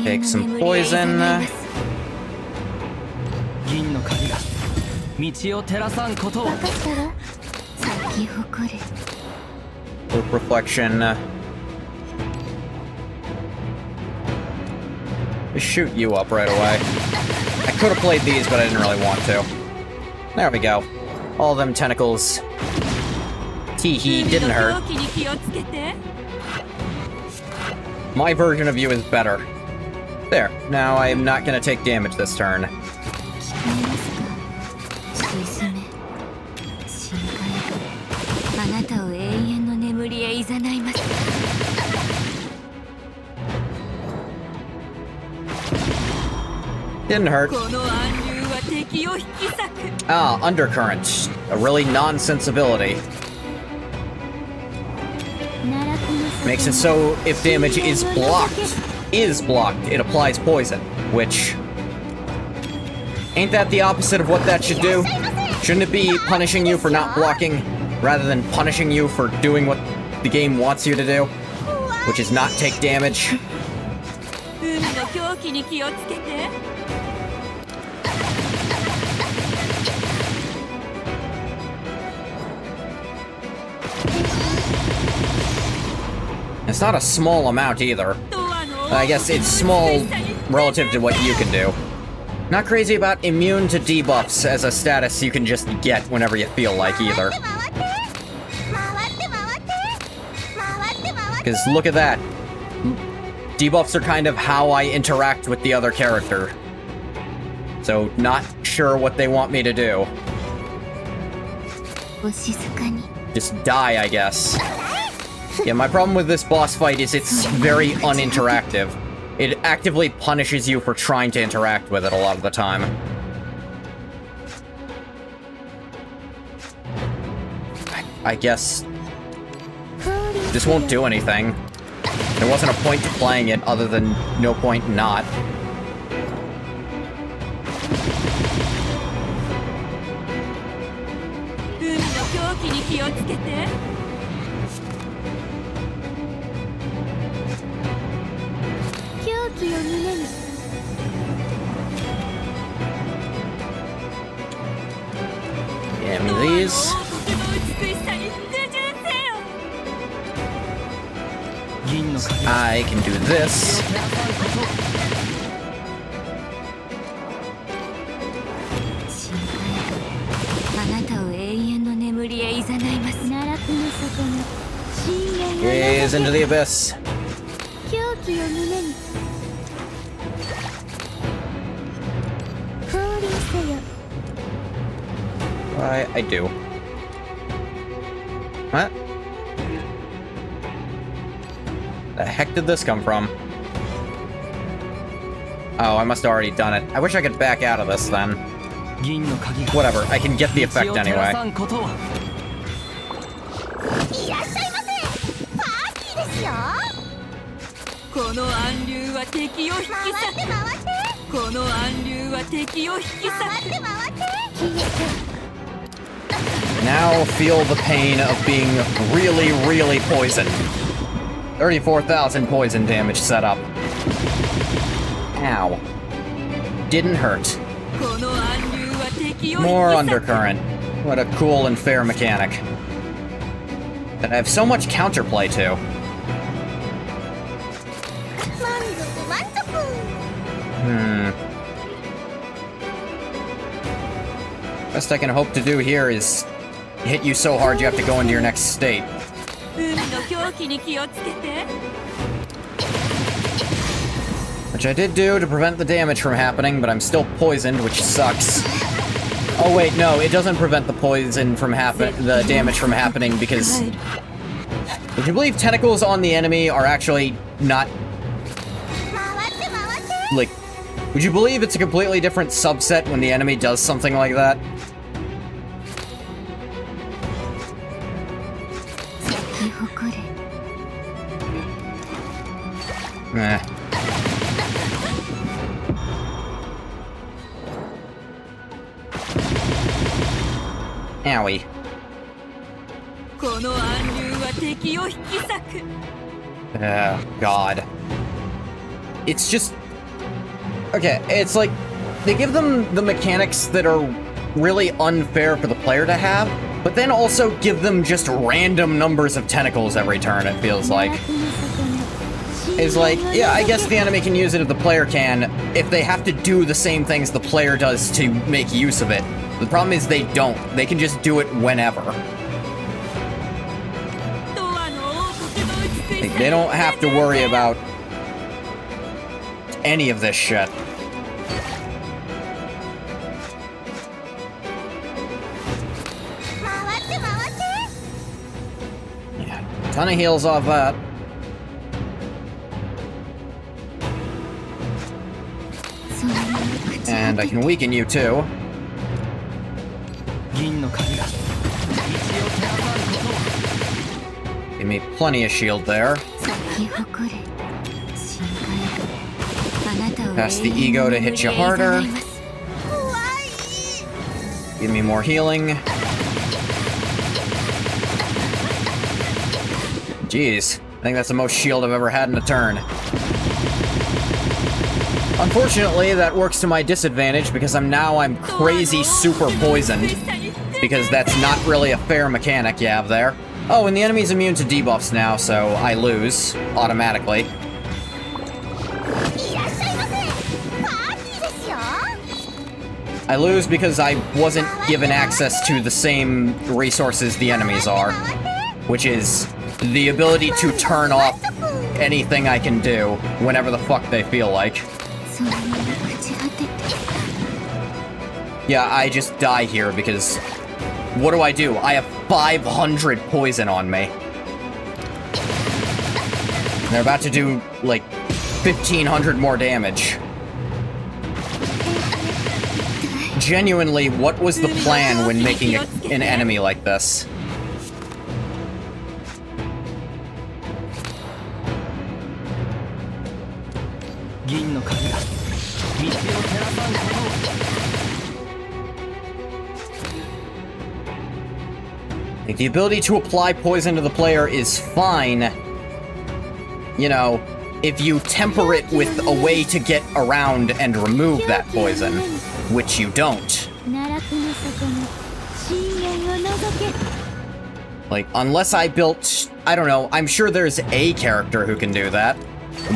Take some poison. Loop reflection. Just shoot you up right away. I could have played these, but I didn't really want to. There we go. All them tentacles. Tee-hee, didn't hurt. My version of you is better. There, now I am not gonna take damage this turn. Didn't hurt. Ah, Undercurrent. A really non-sensibility. Makes it so if damage is blocked, it applies poison, which... Ain't that the opposite of what that should do? Shouldn't it be punishing you for not blocking, rather than punishing you for doing what the game wants you to do? Which is not take damage. It's not a small amount either. I guess it's small relative to what you can do. Not crazy about immune to debuffs as a status you can just get whenever you feel like either. Because look at that. Debuffs are kind of how I interact with the other character. So, not sure what they want me to do. Just die, I guess. Yeah, my problem with this boss fight is it's very uninteractive. It actively punishes you for trying to interact with it a lot of the time. I guess this won't do anything. There wasn't a point to playing it other than no point not. Give me these. I can do this. Gaze into the abyss. I do. What? The heck did this come from? Oh, I must have already done it. I wish I could back out of this then. Whatever, I can get the effect anyway. Now feel the pain of being really, really poisoned. 34,000 poison damage set up. Ow. Didn't hurt. More Undercurrent. What a cool and fair mechanic. That I have so much counterplay to. Best I can hope to do here is hit you so hard you have to go into your next state. Which I did do to prevent the damage from happening, but I'm still poisoned, which sucks. Oh wait, no, it doesn't prevent the the damage from happening, because... Would you believe tentacles on the enemy are actually not... Like, would you believe it's a completely different subset when the enemy does something like that? Eh. Owie. God. It's just... Okay, it's like, they give them the mechanics that are really unfair for the player to have, but then also give them just random numbers of tentacles every turn, it feels like. It's like, yeah, I guess the enemy can use it if the player can, if they have to do the same things the player does to make use of it. The problem is they don't. They can just do it whenever. Like, they don't have to worry about any of this shit. Yeah, ton of heals off that. And I can weaken you too. Give me plenty of shield there. Pass the ego to hit you harder. Give me more healing. Jeez, I think that's the most shield I've ever had in a turn. Unfortunately, that works to my disadvantage because I'm crazy super poisoned. Because that's not really a fair mechanic you have there. Oh, and the enemy's immune to debuffs now, so I lose automatically. I lose because I wasn't given access to the same resources the enemies are, which is the ability to turn off anything I can do whenever the fuck they feel like. Yeah, I just die here because what do? I have 500 poison on me. And they're about to do, like, 1,500 more damage. Genuinely, what was the plan when making an enemy like this? Like, the ability to apply poison to the player is fine, you know, if you temper it with a way to get around and remove that poison, which you don't. Like, unless I built, I don't know, I'm sure there's a character who can do that.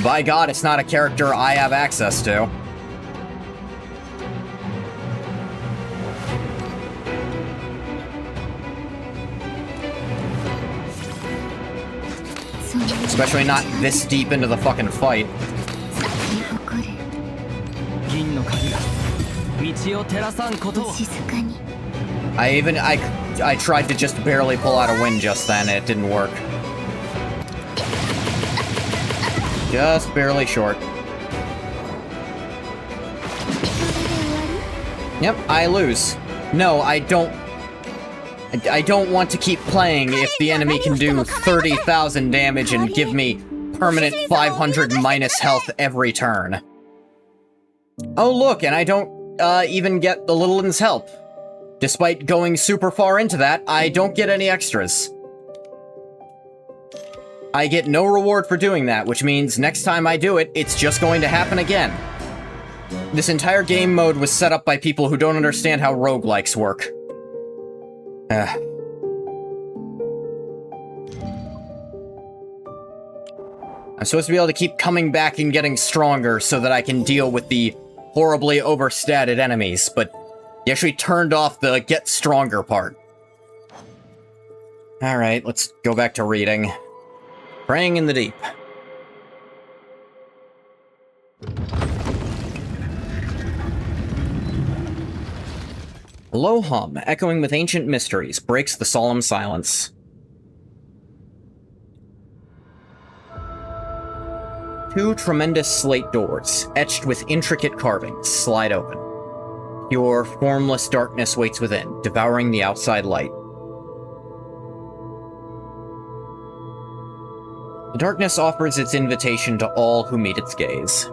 By God, it's not a character I have access to. Especially not this deep into the fucking fight. I tried to just barely pull out a win just then, and it didn't work. Just barely short. Yep, I lose. No, I don't want to keep playing if the enemy can do 30,000 damage and give me permanent 500 minus health every turn. Oh look, and I don't even get the Littleton's help. Despite going super far into that, I don't get any extras. I get no reward for doing that, which means next time I do it, it's just going to happen again. This entire game mode was set up by people who don't understand how roguelikes work. I'm supposed to be able to keep coming back and getting stronger so that I can deal with the horribly overstated enemies, but You actually turned off the get stronger part. Alright, let's go back to reading. Praying in the Deep. A low hum, echoing with ancient mysteries, breaks the solemn silence. Two tremendous slate doors, etched with intricate carvings, slide open. Pure, formless darkness waits within, devouring the outside light. The darkness offers its invitation to all who meet its gaze.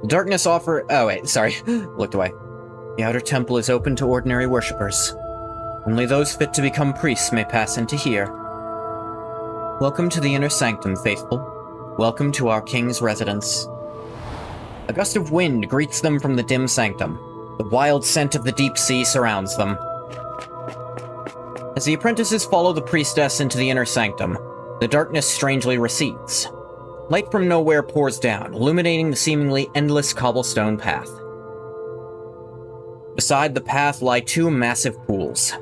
The darkness oh wait, sorry, looked away. The outer temple is open to ordinary worshippers. Only those fit to become priests may pass into here. Welcome to the inner sanctum, faithful. Welcome to our king's residence. A gust of wind greets them from the dim sanctum. The wild scent of the deep sea surrounds them. As the apprentices follow the priestess into the inner sanctum, the darkness strangely recedes. Light from nowhere pours down, illuminating the seemingly endless cobblestone path. Beside the path lie two massive pools.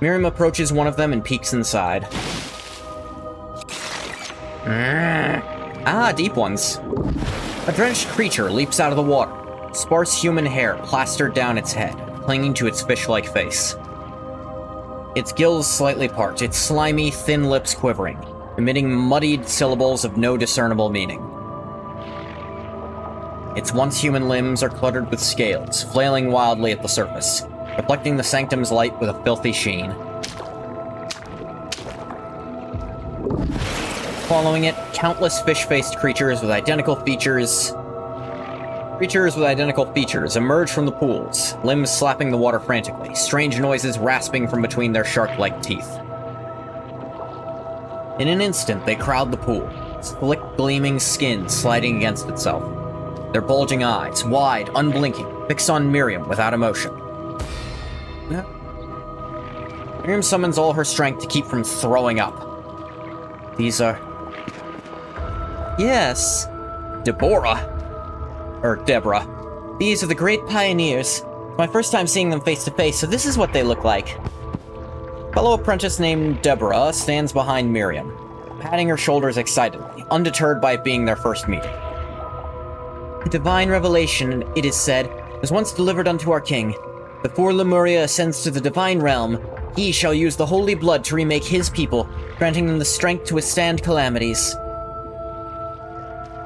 Miriam approaches one of them and peeks inside. Deep ones. A drenched creature leaps out of the water, sparse human hair plastered down its head, clinging to its fish-like face. Its gills slightly part, its slimy, thin lips quivering, emitting muddied syllables of no discernible meaning. Its once human limbs are cluttered with scales, flailing wildly at the surface, reflecting the sanctum's light with a filthy sheen. Following it, countless fish-faced creatures with identical features emerge from the pools, limbs slapping the water frantically, strange noises rasping from between their shark-like teeth. In an instant, they crowd the pool, slick, gleaming skin sliding against itself. Their bulging eyes, wide, unblinking, fixed on Miriam without emotion. Miriam summons all her strength to keep from throwing up. These are... Yes, Deborah. These are the great pioneers. It's my first time seeing them face to face, so this is what they look like. A fellow apprentice named Deborah stands behind Miriam, patting her shoulders excitedly, undeterred by it being their first meeting. The divine revelation, it is said, was once delivered unto our king. Before Lemuria ascends to the divine realm, he shall use the holy blood to remake his people, granting them the strength to withstand calamities.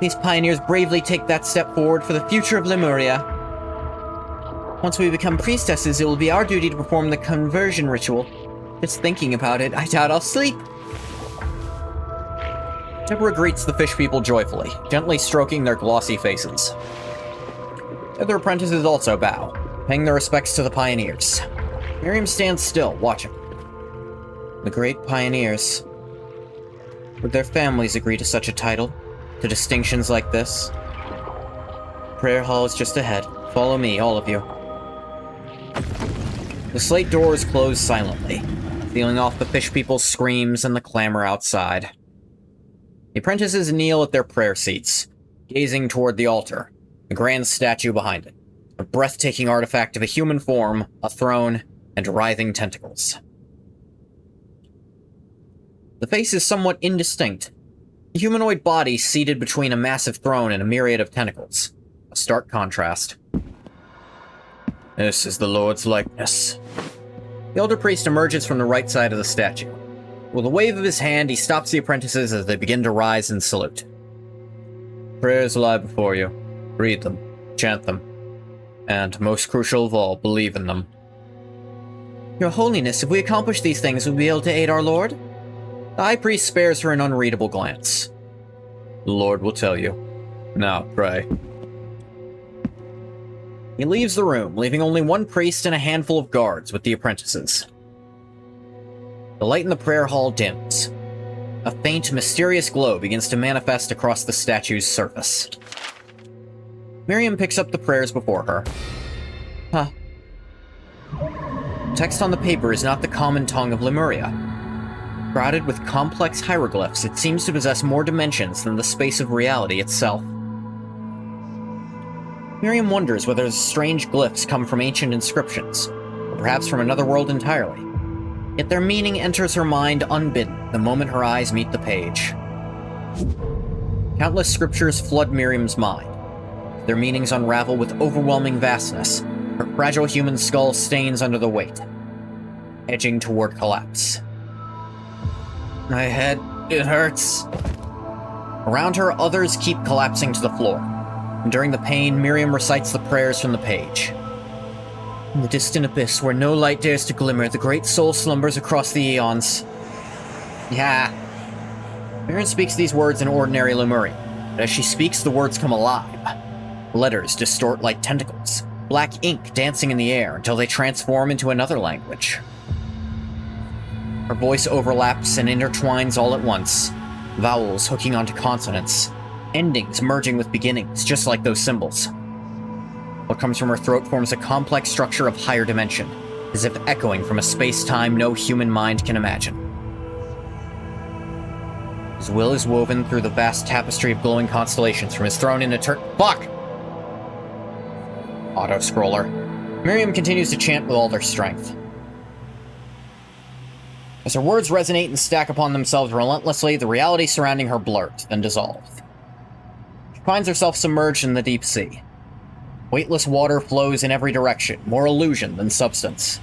These pioneers bravely take that step forward for the future of Lemuria. Once we become priestesses, it will be our duty to perform the conversion ritual. Just thinking about it, I doubt I'll sleep. Deborah greets the fish people joyfully, gently stroking their glossy faces. The other apprentices also bow, paying their respects to the pioneers. Miriam stands still, watching. The great pioneers. Would their families agree to such a title? To distinctions like this? Prayer hall is just ahead. Follow me, all of you. The slate doors close silently, sealing off the fish people's screams and the clamor outside. The apprentices kneel at their prayer seats, gazing toward the altar, the grand statue behind it, a breathtaking artifact of a human form, a throne, and writhing tentacles. The face is somewhat indistinct, a humanoid body seated between a massive throne and a myriad of tentacles. A stark contrast. This is the Lord's likeness. The elder priest emerges from the right side of the statue. With a wave of his hand, he stops the apprentices as they begin to rise and salute. Prayers lie before you. Read them, chant them, and, most crucial of all, believe in them. Your Holiness, if we accomplish these things, will we be able to aid our Lord? The high priest spares her an unreadable glance. The Lord will tell you. Now, pray. He leaves the room, leaving only one priest and a handful of guards with the apprentices. The light in the prayer hall dims. A faint, mysterious glow begins to manifest across the statue's surface. Miriam picks up the prayers before her. Huh. Text on the paper is not the common tongue of Lemuria. Shrouded with complex hieroglyphs, it seems to possess more dimensions than the space of reality itself. Miriam wonders whether the strange glyphs come from ancient inscriptions, or perhaps from another world entirely. Yet their meaning enters her mind unbidden the moment her eyes meet the page. Countless scriptures flood Miriam's mind. Their meanings unravel with overwhelming vastness. Her fragile human skull stains under the weight, edging toward collapse. My head, it hurts. Around her, others keep collapsing to the floor. Enduring the pain, Miriam recites the prayers from the page. In the distant abyss where no light dares to glimmer, the great soul slumbers across the eons. Yeah. Miriam speaks these words in ordinary Lemurian, but as she speaks, the words come alive. Letters distort like tentacles, black ink dancing in the air until they transform into another language. Her voice overlaps and intertwines all at once, vowels hooking onto consonants, endings merging with beginnings, just like those symbols. What comes from her throat forms a complex structure of higher dimension, as if echoing from a space-time no human mind can imagine. His will is woven through the vast tapestry of glowing constellations from his throne in Fuck! Auto-scroller. Miriam continues to chant with all their strength. As her words resonate and stack upon themselves relentlessly, the reality surrounding her blurs, then dissolves. She finds herself submerged in the deep sea. Weightless water flows in every direction, more illusion than substance.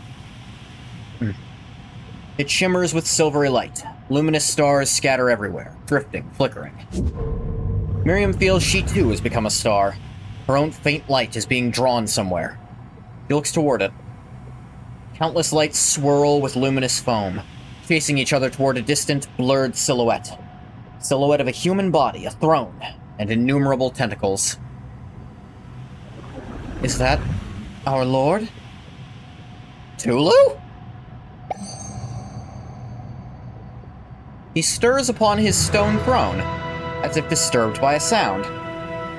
It shimmers with silvery light. Luminous stars scatter everywhere, drifting, flickering. Miriam feels she too has become a star. Her own faint light is being drawn somewhere. She looks toward it. Countless lights swirl with luminous foam, chasing each other toward a distant, blurred silhouette. Silhouette of a human body, a throne, and innumerable tentacles. Is that our lord? Tulu? He stirs upon his stone throne, as if disturbed by a sound.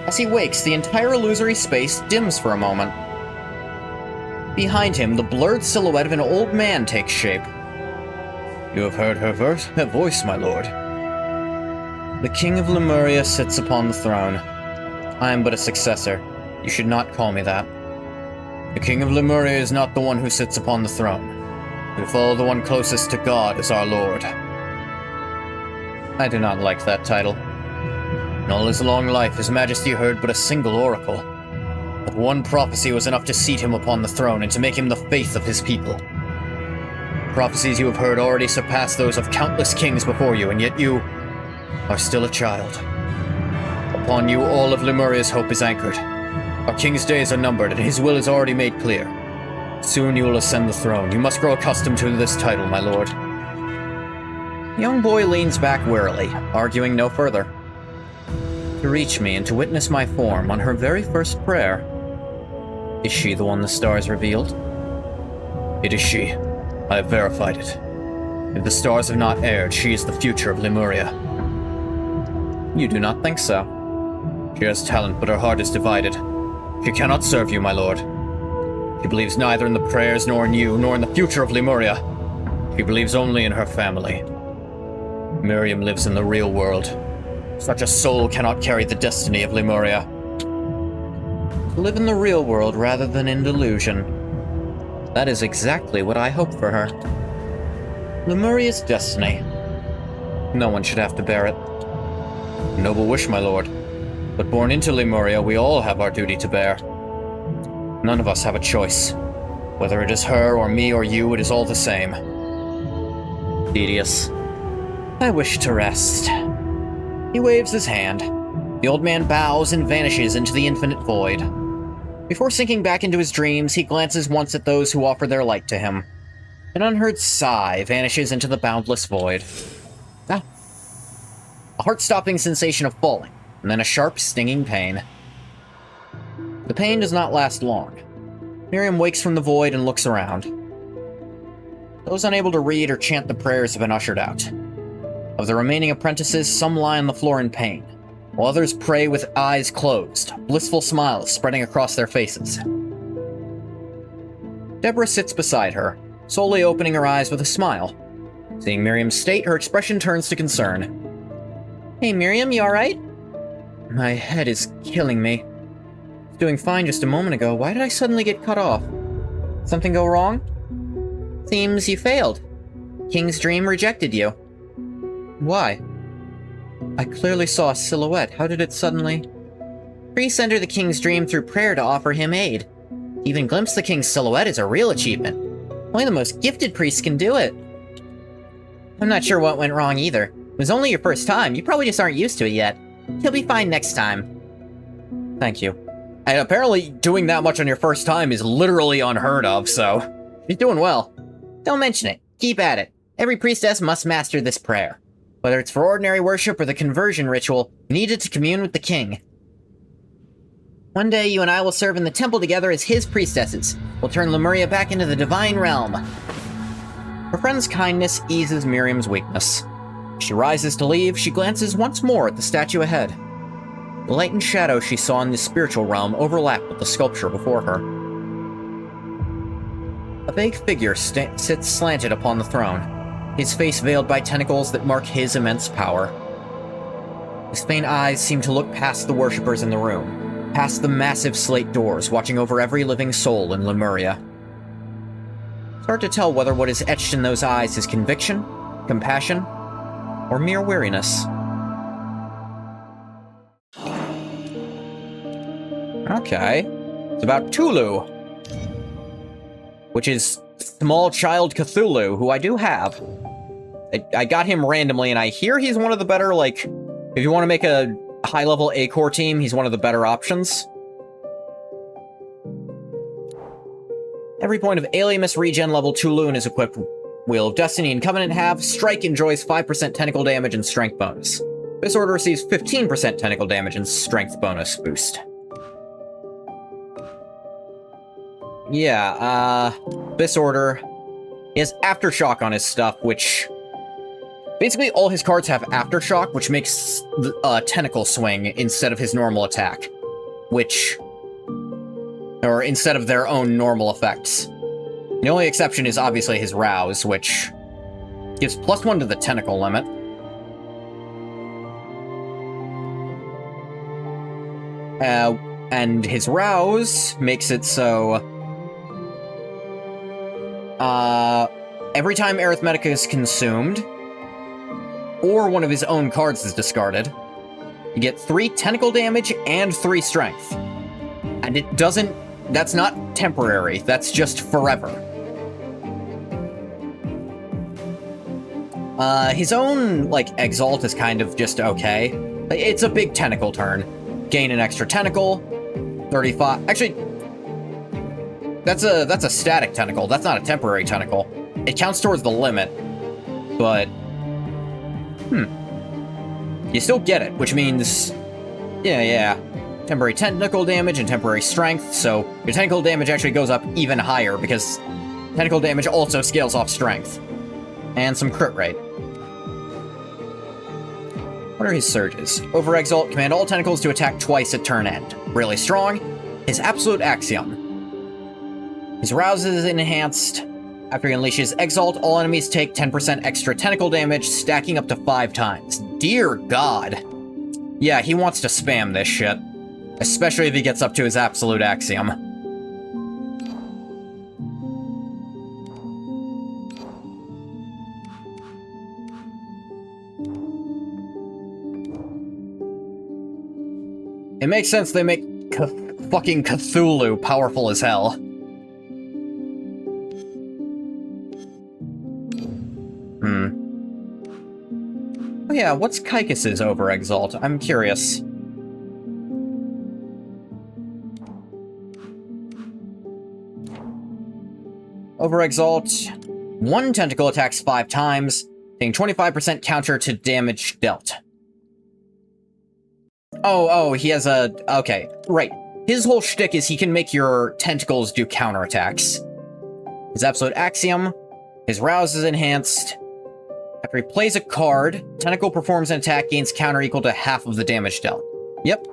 As he wakes, the entire illusory space dims for a moment. Behind him, the blurred silhouette of an old man takes shape. You have heard her voice, my lord. The king of Lemuria sits upon the throne. I am but a successor. You should not call me that. The king of Lemuria is not the one who sits upon the throne. We follow the one closest to God as our lord. I do not like that title. In all his long life, his majesty heard but a single oracle. But one prophecy was enough to seat him upon the throne and to make him the faith of his people. Prophecies you have heard already surpass those of countless kings before you, and yet you are still a child. Upon you, all of Lemuria's hope is anchored. Our king's days are numbered, and his will is already made clear. Soon you will ascend the throne. You must grow accustomed to this title, my lord. The young boy leans back wearily, arguing no further. To reach me and to witness my form on her very first prayer. Is she the one the stars revealed? It is she. I have verified it. If the stars have not erred, she is the future of Lemuria. You do not think so. She has talent, but her heart is divided. She cannot serve you, my lord. She believes neither in the prayers, nor in you, nor in the future of Lemuria. She believes only in her family. Miriam lives in the real world. Such a soul cannot carry the destiny of Lemuria. To live in the real world rather than in delusion. That is exactly what I hope for her. Lemuria's destiny. No one should have to bear it. Noble wish, my lord. But born into Lemuria, we all have our duty to bear. None of us have a choice. Whether it is her or me or you, it is all the same. Tedious. I wish to rest. He waves his hand. The old man bows and vanishes into the infinite void. Before sinking back into his dreams, he glances once at those who offer their light to him. An unheard sigh vanishes into the boundless void. Ah. A heart-stopping sensation of falling, and then a sharp, stinging pain. The pain does not last long. Miriam wakes from the void and looks around. Those unable to read or chant the prayers have been ushered out. Of the remaining apprentices, some lie on the floor in pain, while others pray with eyes closed, blissful smiles spreading across their faces. Deborah sits beside her, slowly opening her eyes with a smile. Seeing Miriam's state, her expression turns to concern. Hey Miriam, you alright? My head is killing me. I was doing fine just a moment ago. Why did I suddenly get cut off? Something go wrong? Seems you failed. King's dream rejected you. Why? I clearly saw a silhouette. How did it suddenly... Priests enter the king's dream through prayer to offer him aid. To even glimpse the king's silhouette is a real achievement. Only the most gifted priests can do it. I'm not sure what went wrong either. It was only your first time. You probably just aren't used to it yet. You'll be fine next time. Thank you. And apparently doing that much on your first time is literally unheard of, so... She's doing well. Don't mention it. Keep at it. Every priestess must master this prayer. Whether it's for ordinary worship or the conversion ritual, needed to commune with the king. One day, you and I will serve in the temple together as his priestesses. We'll turn Lemuria back into the divine realm. Her friend's kindness eases Miriam's weakness. As she rises to leave, she glances once more at the statue ahead. The light and shadow she saw in the spiritual realm overlap with the sculpture before her. A vague figure sits slanted upon the throne, his face veiled by tentacles that mark his immense power. His faint eyes seem to look past the worshippers in the room, past the massive slate doors watching over every living soul in Lemuria. It's hard to tell whether what is etched in those eyes is conviction, compassion, or mere weariness. Okay. It's about Tulu, which is small child Cthulhu, who I do have. I got him randomly, and I hear he's one of the better, like, if you want to make a high-level A-core team, he's one of the better options. Every point of Aliamus regen level Tulu is equipped. Wheel of Destiny and Covenant have. Strike enjoys 5% tentacle damage and strength bonus. This order receives 15% tentacle damage and strength bonus boost. Yeah, this order, he has Aftershock on his stuff, which... Basically, all his cards have Aftershock, which makes a tentacle swing instead of his normal attack. Which... Or instead of their own normal effects. The only exception is obviously his Rouse, which gives +1 to the tentacle limit. And his Rouse makes it so... every time Arithmetica is consumed, or one of his own cards is discarded, you get 3 tentacle damage and 3 strength. And it doesn't... That's not temporary, that's just forever. His own, like, Exalt is kind of just okay. It's a big tentacle turn. Gain an extra tentacle, 35... Actually, that's a static tentacle, that's not a temporary tentacle. It counts towards the limit, but... You still get it, which means... Yeah. Temporary tentacle damage and temporary strength, so your tentacle damage actually goes up even higher, because tentacle damage also scales off strength. And some crit rate. What are his surges? Over Exalt, command all tentacles to attack twice at turn end. Really strong. His Absolute Axiom. His Rouse is enhanced. After he unleashes Exalt, all enemies take 10% extra tentacle damage, stacking up to 5 times. Dear God. Yeah, he wants to spam this shit. Especially if he gets up to his Absolute Axiom. It makes sense they make fucking Cthulhu powerful as hell. Oh yeah, what's Kaikus's Over Exalt? I'm curious. Over Exalt, 1 tentacle attacks 5 times, taking 25% counter to damage dealt. Oh, he has a... Okay, right. His whole shtick is he can make your tentacles do counterattacks. His Absolute Axiom, his Rouse is enhanced. After he plays a card, tentacle performs an attack, gains counter equal to half of the damage dealt. Yep.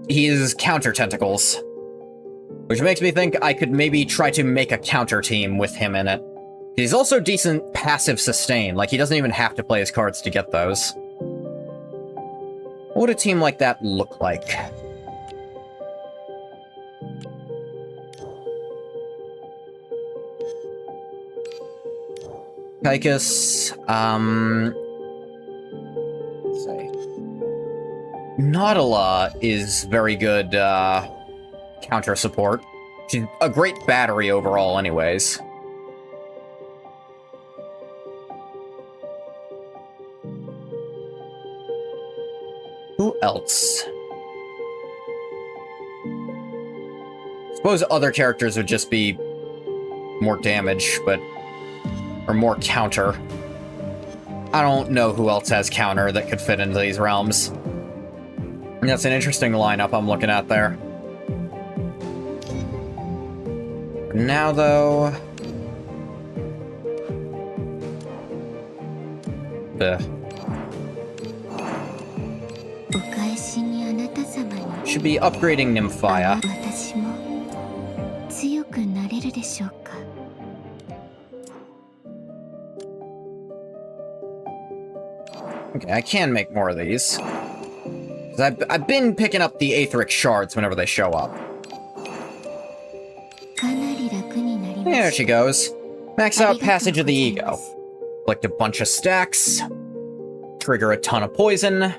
He is counter tentacles. Which makes me think I could maybe try to make a counter team with him in it. He's also decent passive sustain, like he doesn't even have to play his cards to get those. What would a team like that look like? Tychus, let's see. Nautila is very good, counter support. She's a great battery overall anyways. Who else? Suppose other characters would just be more damage, but... or more counter. I don't know who else has counter that could fit into these realms. And that's an interesting lineup I'm looking at there. For now, though... Should be upgrading Nymphia. Okay, I can make more of these. I've been picking up the Aetheric Shards whenever they show up. There she goes. Max out Passage of the Ego. Collect a bunch of stacks. Trigger a ton of poison.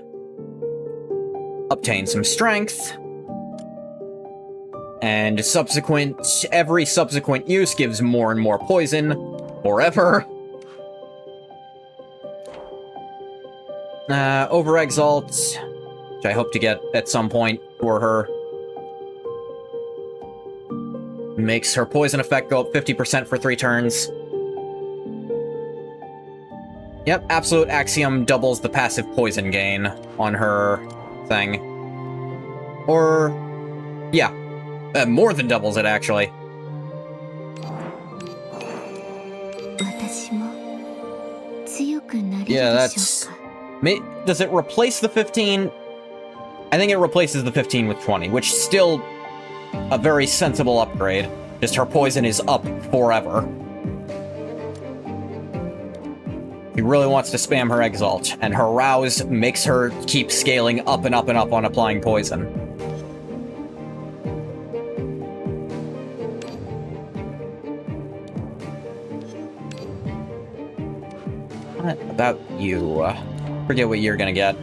Obtain some strength. And every subsequent use gives more and more poison. Forever. Over-Exalt, which I hope to get at some point for her. Makes her poison effect go up 50% for 3 turns. Yep, Absolute Axiom doubles the passive poison gain on her thing. Or... yeah. More than doubles it, actually. Yeah, that's... Does it replace the 15? I think it replaces the 15 with 20, which is still a very sensible upgrade. Just her poison is up forever. He really wants to spam her Exalt, and her Rouse makes her keep scaling up and up and up on applying poison. What about you? Forget what you're gonna get.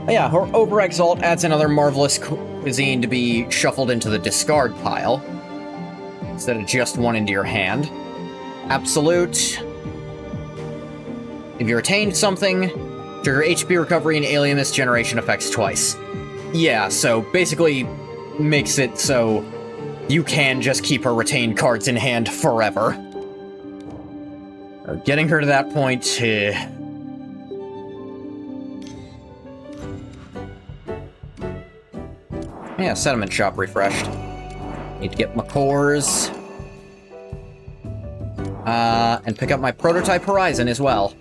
Oh yeah, her Over-Exalt adds another Marvelous Cuisine to be shuffled into the discard pile, instead of just one into your hand. Absolute. If you retained something, trigger HP recovery and Alien Misgeneration effects twice. Yeah, so basically makes it so you can just keep her retained cards in hand forever. Getting her to that point, yeah, Sediment Shop refreshed. Need to get my cores. And pick up my Prototype Horizon as well.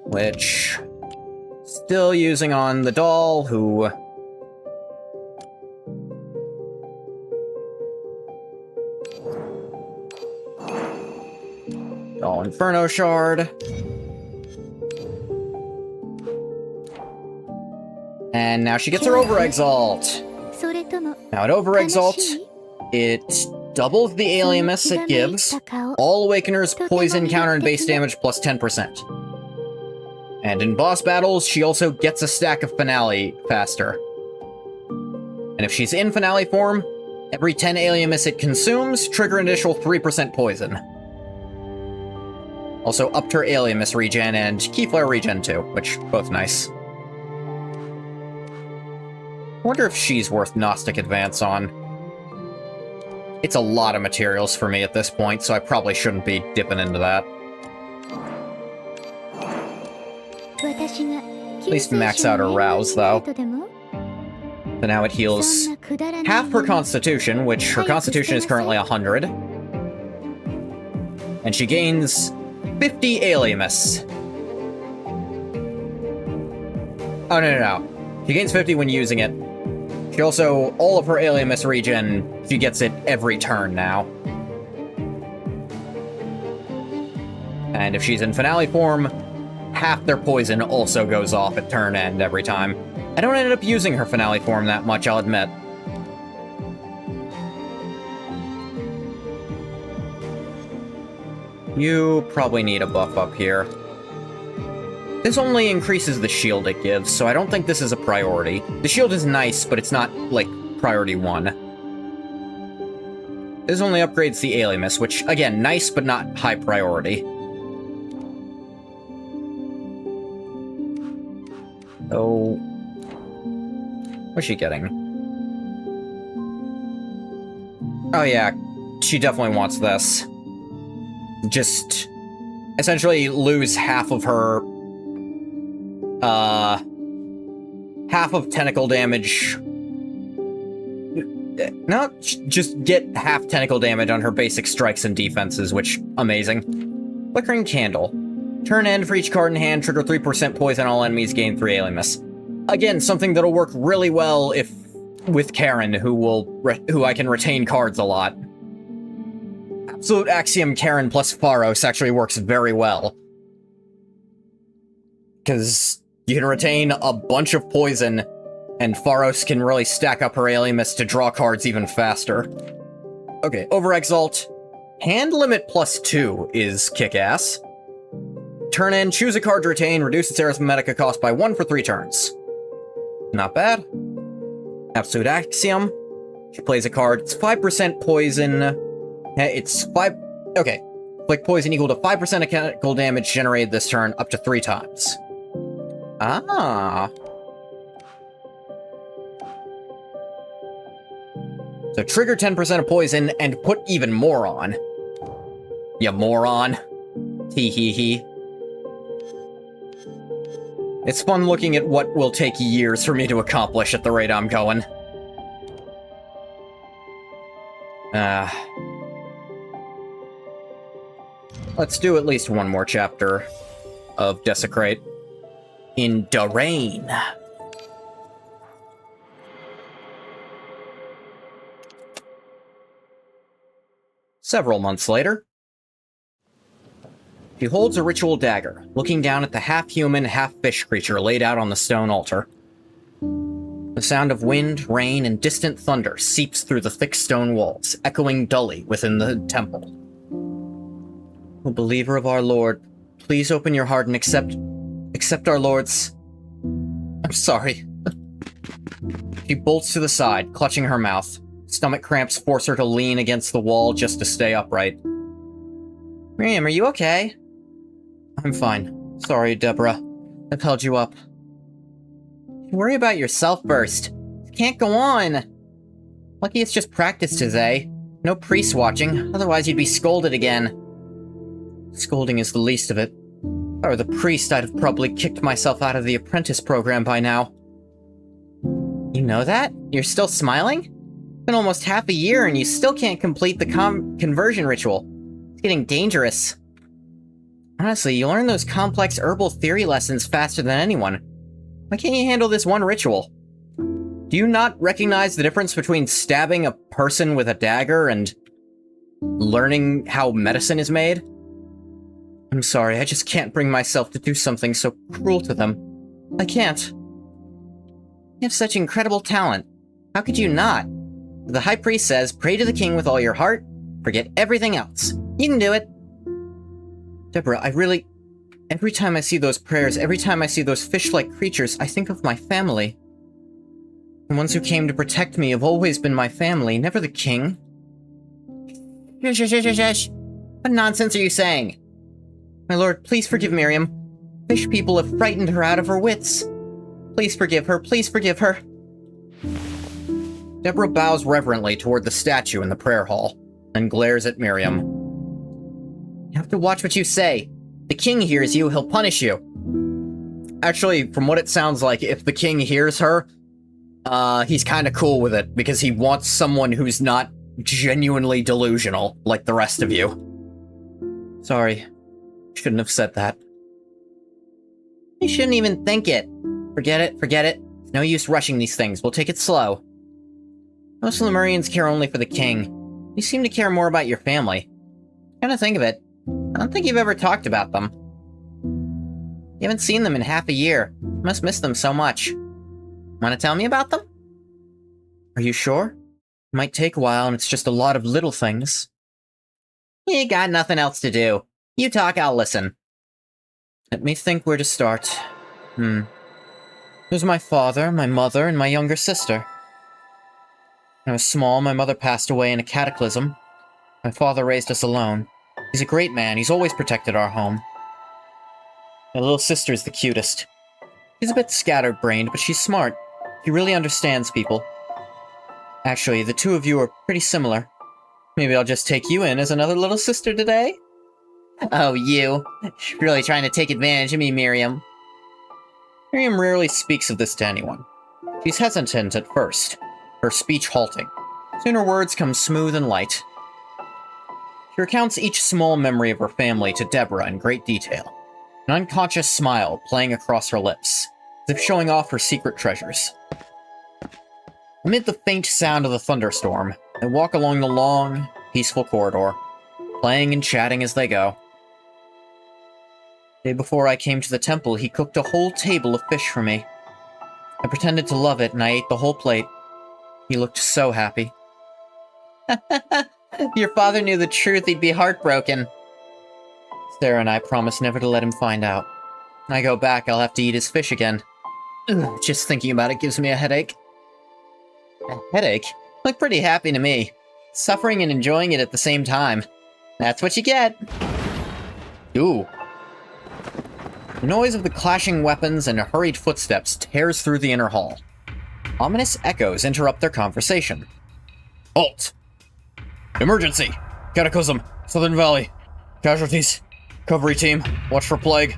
Which... still using on the doll, who... Doll Inferno Shard. And now she gets her Over-Exalt. Now at Over-Exalt, it doubles the Alien Miss it gives. All Awakeners poison counter and base damage plus 10%. And in boss battles, she also gets a stack of Finale faster. And if she's in Finale form, every 10 Alien Miss it consumes, trigger an additional 3% poison. Also upped her Alien Miss regen and Keyflare regen too, which both nice. I wonder if she's worth Gnostic Advance on. It's a lot of materials for me at this point, so I probably shouldn't be dipping into that. At least max out her Rouse, though. So now it heals half her Constitution, which her Constitution is currently 100. And she gains 50 Aliamus. Oh, no. She gains 50 when using it. She also, all of her Aliamus regen, she gets it every turn now. And if she's in finale form, half their poison also goes off at turn end every time. I don't end up using her finale form that much, I'll admit. You probably need a buff up here. This only increases the shield it gives, so I don't think this is a priority. The shield is nice, but it's not, like, priority 1. This only upgrades the Aliamus, which, again, nice, but not high priority. Oh... What's she getting? Oh yeah, she definitely wants this. Just... essentially lose half of her... half of tentacle damage. No, just get half tentacle damage on her basic strikes and defenses, which, amazing. Flickering Candle. Turn end for each card in hand, trigger 3% poison, all enemies gain 3 Aliamus. Again, something that'll work really well if with Karen, who I can retain cards a lot. Absolute Axiom Karen plus Pharos actually works very well. Because you can retain a bunch of poison, and Pharos can really stack up her Aliamus to draw cards even faster. Okay, Overexalt. Hand limit +2 is kick-ass. Turn end, choose a card to retain, reduce its arithmetic cost by 1 for 3 turns. Not bad. Absolute Axiom. She plays a card. It's 5% poison. It's 5... Okay. Inflict poison equal to 5% mechanical damage generated this turn, up to 3 times. Ah. So trigger 10% of poison, and put even more on. Ya moron. Hee hee hee. It's fun looking at what will take years for me to accomplish at the rate I'm going. Let's do at least one more chapter of Desecrate. In Darain. Several months later, she holds a ritual dagger, looking down at the half-human, half-fish creature laid out on the stone altar. The sound of wind, rain, and distant thunder seeps through the thick stone walls, echoing dully within the temple. O believer of our Lord, please open your heart and accept our Lord's... I'm sorry. She bolts to the side, clutching her mouth. Stomach cramps force her to lean against the wall just to stay upright. Miriam, are you okay? I'm fine. Sorry, Deborah. I've held you up. Worry about yourself first. You can't go on. Lucky it's just practice today. No priest watching, otherwise you'd be scolded again. Scolding is the least of it. If I were the priest, I'd have probably kicked myself out of the apprentice program by now. You know that? You're still smiling? It's been almost half a year and you still can't complete the conversion ritual. It's getting dangerous. Honestly, you learn those complex herbal theory lessons faster than anyone. Why can't you handle this one ritual? Do you not recognize the difference between stabbing a person with a dagger and learning how medicine is made? I'm sorry, I just can't bring myself to do something so cruel to them. I can't. You have such incredible talent. How could you not? The High Priest says, pray to the king with all your heart, forget everything else. You can do it. Deborah, I really... Every time I see those prayers, every time I see those fish-like creatures, I think of my family. The ones who came to protect me have always been my family, never the king. Shush. What nonsense are you saying? My lord, please forgive Miriam. Fish people have frightened her out of her wits. Please forgive her, please forgive her. Deborah bows reverently toward the statue in the prayer hall, and glares at Miriam. You have to watch what you say. The king hears you, he'll punish you. Actually, from what it sounds like, if the king hears her, he's kinda cool with it, because he wants someone who's not genuinely delusional, like the rest of you. Sorry. Shouldn't have said that. You shouldn't even think it. Forget it. No use rushing these things. We'll take it slow. Most Lemurians care only for the king. You seem to care more about your family. Come to think of it, I don't think you've ever talked about them. You haven't seen them in half a year. You must miss them so much. Want to tell me about them? Are you sure? It might take a while, and it's just a lot of little things. You got nothing else to do. You talk, I'll listen. Let me think where to start. There's my father, my mother, and my younger sister. When I was small, my mother passed away in a cataclysm. My father raised us alone. He's a great man. He's always protected our home. My little sister's the cutest. She's a bit scattered-brained, but she's smart. She really understands people. Actually, the two of you are pretty similar. Maybe I'll just take you in as another little sister today? Oh, you. You're really trying to take advantage of me, Miriam. Miriam rarely speaks of this to anyone. She's hesitant at first, her speech halting. Soon her words come smooth and light. She recounts each small memory of her family to Deborah in great detail, an unconscious smile playing across her lips, as if showing off her secret treasures. Amid the faint sound of the thunderstorm, they walk along the long, peaceful corridor, playing and chatting as they go. The day before I came to the temple, he cooked a whole table of fish for me. I pretended to love it, and I ate the whole plate. He looked so happy. If your father knew the truth, he'd be heartbroken. Sarah and I promised never to let him find out. When I go back, I'll have to eat his fish again. Ugh, just thinking about it gives me a headache. A headache? Look pretty happy to me. Suffering and enjoying it at the same time. That's what you get. Ooh. The noise of the clashing weapons and hurried footsteps tears through the inner hall. Ominous echoes interrupt their conversation. Halt! Emergency! Cataclysm! Southern Valley! Casualties! Recovery team! Watch for plague!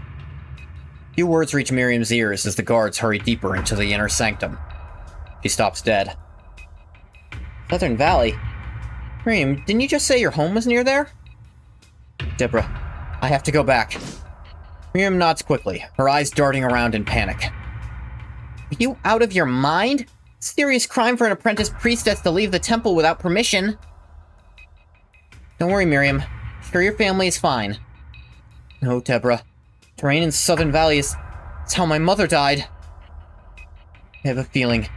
Few words reach Miriam's ears as the guards hurry deeper into the inner sanctum. She stops dead. Southern Valley? Miriam, didn't you just say your home was near there? Deborah, I have to go back. Miriam nods quickly, her eyes darting around in panic. Are you out of your mind? Serious crime for an apprentice priestess to leave the temple without permission. Don't worry, Miriam. Sure, your family is fine. No, Deborah. Terrain in Southern Valley is how my mother died. I have a feeling.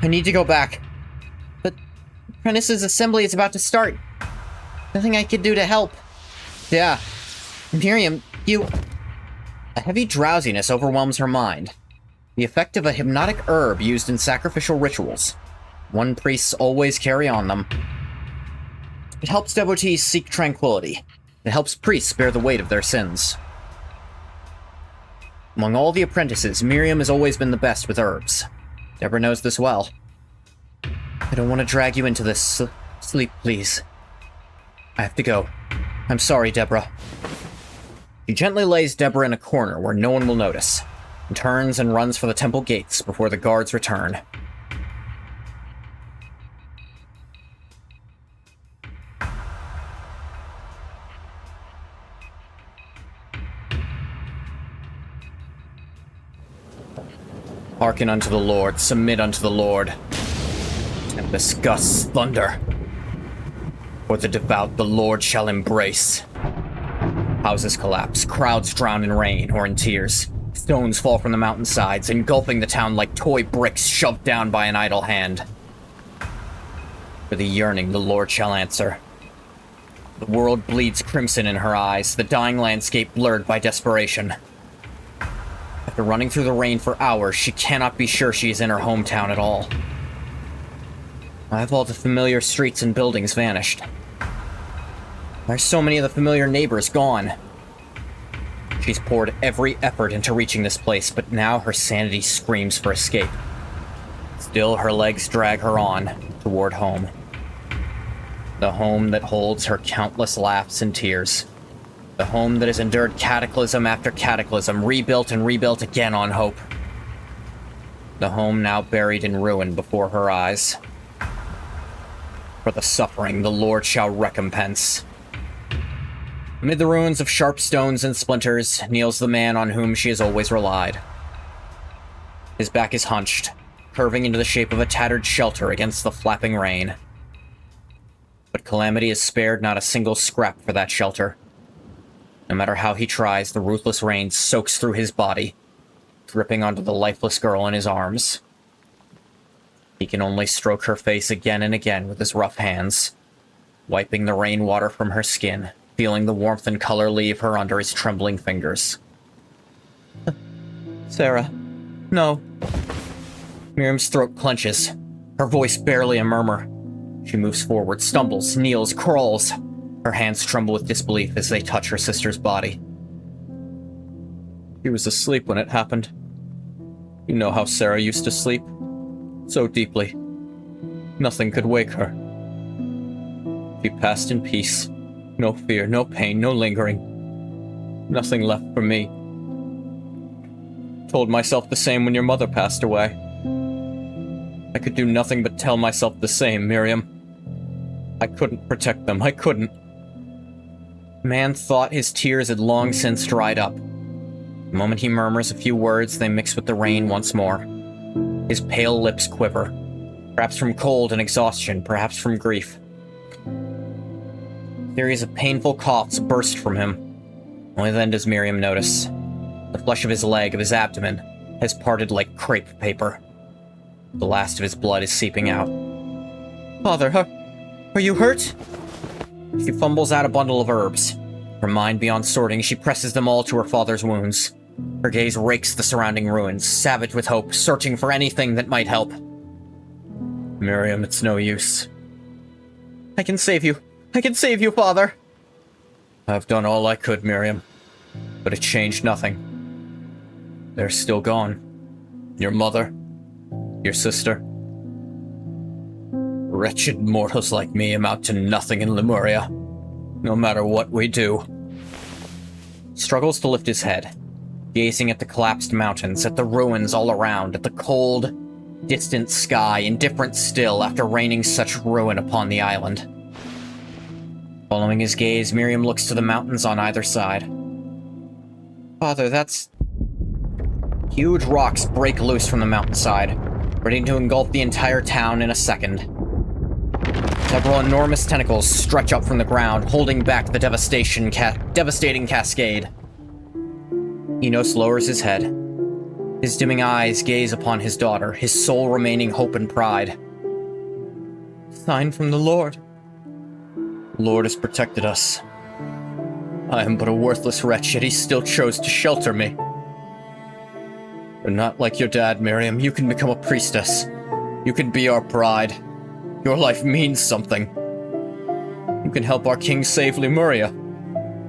I need to go back. But the apprentice's assembly is about to start. Nothing I could do to help. Yeah. Miriam, you... A heavy drowsiness overwhelms her mind. The effect of a hypnotic herb used in sacrificial rituals. One priests always carry on them. It helps devotees seek tranquility. It helps priests bear the weight of their sins. Among all the apprentices, Miriam has always been the best with herbs. Deborah knows this well. I don't want to drag you into this. Sleep, please. I have to go. I'm sorry, Deborah. She gently lays Deborah in a corner where no one will notice, and turns and runs for the temple gates before the guards return. Hearken unto the Lord, submit unto the Lord. Tempest, gusts, thunder. For the devout the Lord shall embrace. Houses collapse, crowds drown in rain or in tears. Stones fall from the mountainsides, engulfing the town like toy bricks shoved down by an idle hand. For the yearning the Lord shall answer. The world bleeds crimson in her eyes, the dying landscape blurred by desperation. After running through the rain for hours, she cannot be sure she is in her hometown at all. Why have all the familiar streets and buildings vanished? Why are so many of the familiar neighbors gone? She's poured every effort into reaching this place, but now her sanity screams for escape. Still, her legs drag her on toward home. The home that holds her countless laughs and tears. The home that has endured cataclysm after cataclysm, rebuilt and rebuilt again on hope. The home now buried in ruin before her eyes. For the suffering, the Lord shall recompense. Amid the ruins of sharp stones and splinters kneels the man on whom she has always relied. His back is hunched, curving into the shape of a tattered shelter against the flapping rain. But Calamity is spared not a single scrap for that shelter. No matter how he tries, the ruthless rain soaks through his body, dripping onto the lifeless girl in his arms. He can only stroke her face again and again with his rough hands, wiping the rainwater from her skin, feeling the warmth and color leave her under his trembling fingers. Sarah, no. Miriam's throat clenches, her voice barely a murmur. She moves forward, stumbles, kneels, crawls. Her hands tremble with disbelief as they touch her sister's body. She was asleep when it happened. You know how Sarah used to sleep. So deeply. Nothing could wake her. She passed in peace. No fear, no pain, no lingering. Nothing left for me. Told myself the same when your mother passed away. I could do nothing but tell myself the same, Miriam. I couldn't protect them, I couldn't. Man thought his tears had long since dried up. The moment he murmurs a few words, they mix with the rain once more. His pale lips quiver, perhaps from cold and exhaustion, perhaps from grief. A series of painful coughs burst from him. Only then does Miriam notice. The flesh of his leg, of his abdomen, has parted like crepe paper. The last of his blood is seeping out. Father, are you hurt? She fumbles out a bundle of herbs. Her mind beyond sorting, she presses them all to her father's wounds. Her gaze rakes the surrounding ruins, savage with hope, searching for anything that might help. Miriam, it's no use. I can save you. I can save you, Father. I've done all I could, Miriam, but it changed nothing. They're still gone. Your mother, your sister. Wretched mortals like me amount to nothing in Lemuria, no matter what we do. Struggles to lift his head, gazing at the collapsed mountains, at the ruins all around, at the cold, distant sky, indifferent still after raining such ruin upon the island. Following his gaze, Miriam looks to the mountains on either side. Father, that's... Huge rocks break loose from the mountainside, ready to engulf the entire town in a second. Several enormous tentacles stretch up from the ground, holding back the devastating cascade. Enos lowers his head. His dimming eyes gaze upon his daughter, his sole remaining hope and pride. Sign from the Lord. The Lord has protected us. I am but a worthless wretch, yet he still chose to shelter me. You're not like your dad, Miriam. You can become a priestess. You can be our pride. Your life means something. You can help our king save Lemuria.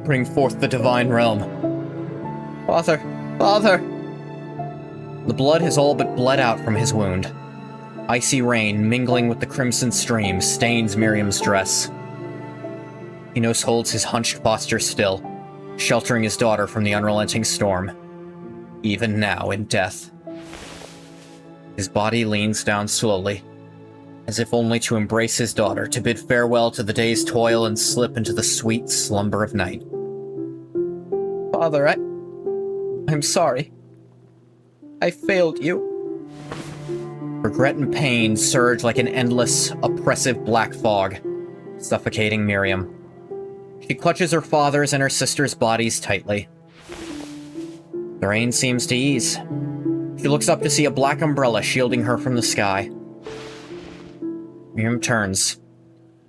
Bring forth the divine realm. Father! Father! The blood has all but bled out from his wound. Icy rain, mingling with the crimson stream, stains Miriam's dress. Enos holds his hunched posture still, sheltering his daughter from the unrelenting storm. Even now, in death. His body leans down slowly, as if only to embrace his daughter, to bid farewell to the day's toil and slip into the sweet slumber of night. Father, I'm sorry. I failed you. Regret and pain surge like an endless, oppressive black fog, suffocating Miriam. She clutches her father's and her sister's bodies tightly. The rain seems to ease. She looks up to see a black umbrella shielding her from the sky. Miriam turns.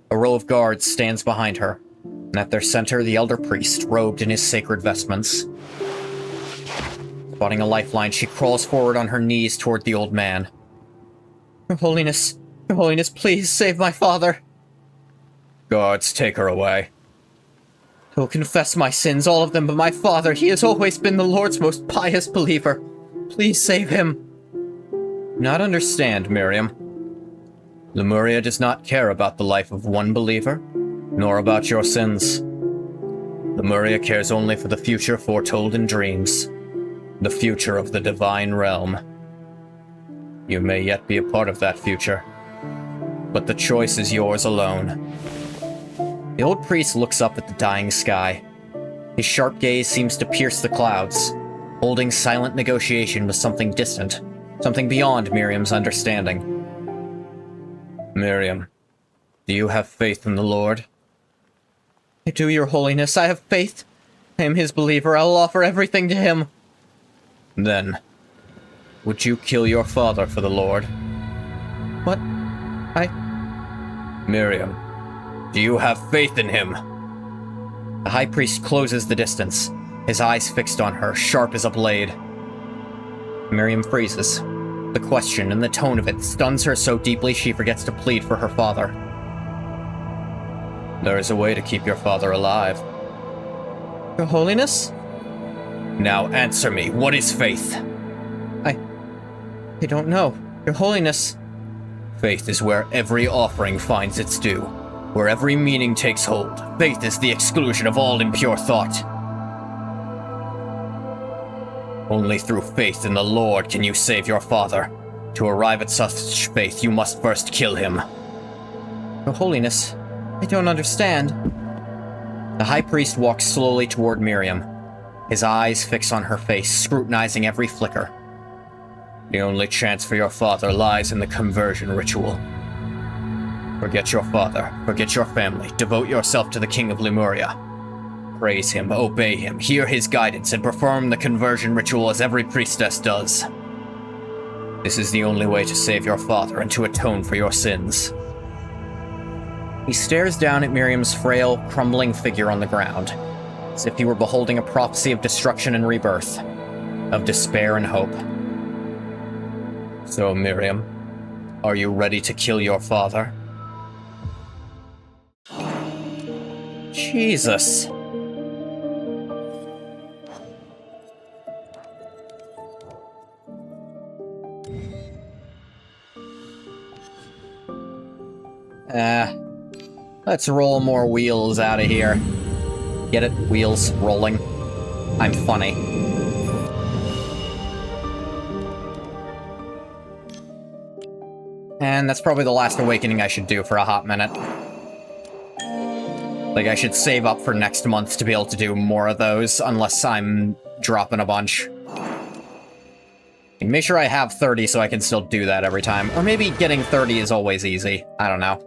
A row of guards stands behind her, and at their center, the elder priest, robed in his sacred vestments. Spotting a lifeline, she crawls forward on her knees toward the old man. Your Holiness, please save my father. Guards, take her away. I will confess my sins, all of them, but my father, he has always been the Lord's most pious believer. Please save him. Not understand, Miriam. Lemuria does not care about the life of one believer, nor about your sins. Lemuria cares only for the future foretold in dreams, the future of the divine realm. You may yet be a part of that future, but the choice is yours alone. The old priest looks up at the dying sky. His sharp gaze seems to pierce the clouds, holding silent negotiation with something distant, Something beyond Miriam's understanding. Miriam, do you have faith in the Lord? I do, Your Holiness. I have faith. I am his believer. I will offer everything to him. Then, would you kill your father for the Lord? What? Miriam, do you have faith in him? The High Priest closes the distance, his eyes fixed on her, sharp as a blade. Miriam freezes. The question and the tone of it stuns her so deeply she forgets to plead for her father. There is a way to keep your father alive. Your Holiness? Now answer me, what is faith? I don't know. Your Holiness. Faith is where every offering finds its due, where every meaning takes hold. Faith is the exclusion of all impure thought. Only through faith in the Lord can you save your father. To arrive at such faith, you must first kill him. Your Holiness, I don't understand. The High Priest walks slowly toward Miriam, his eyes fixed on her face, scrutinizing every flicker. The only chance for your father lies in the conversion ritual. Forget your father, forget your family, devote yourself to the King of Lemuria. Praise him, obey him, hear his guidance, and perform the conversion ritual as every priestess does. This is the only way to save your father and to atone for your sins. He stares down at Miriam's frail, crumbling figure on the ground, as if he were beholding a prophecy of destruction and rebirth, of despair and hope. So, Miriam, are you ready to kill your father? Jesus. Let's roll more wheels out of here. Get it? Wheels rolling. I'm funny. And that's probably the last awakening I should do for a hot minute. Like, I should save up for next month to be able to do more of those, unless I'm dropping a bunch. Make sure I have 30 so I can still do that every time. Or maybe getting 30 is always easy. I don't know.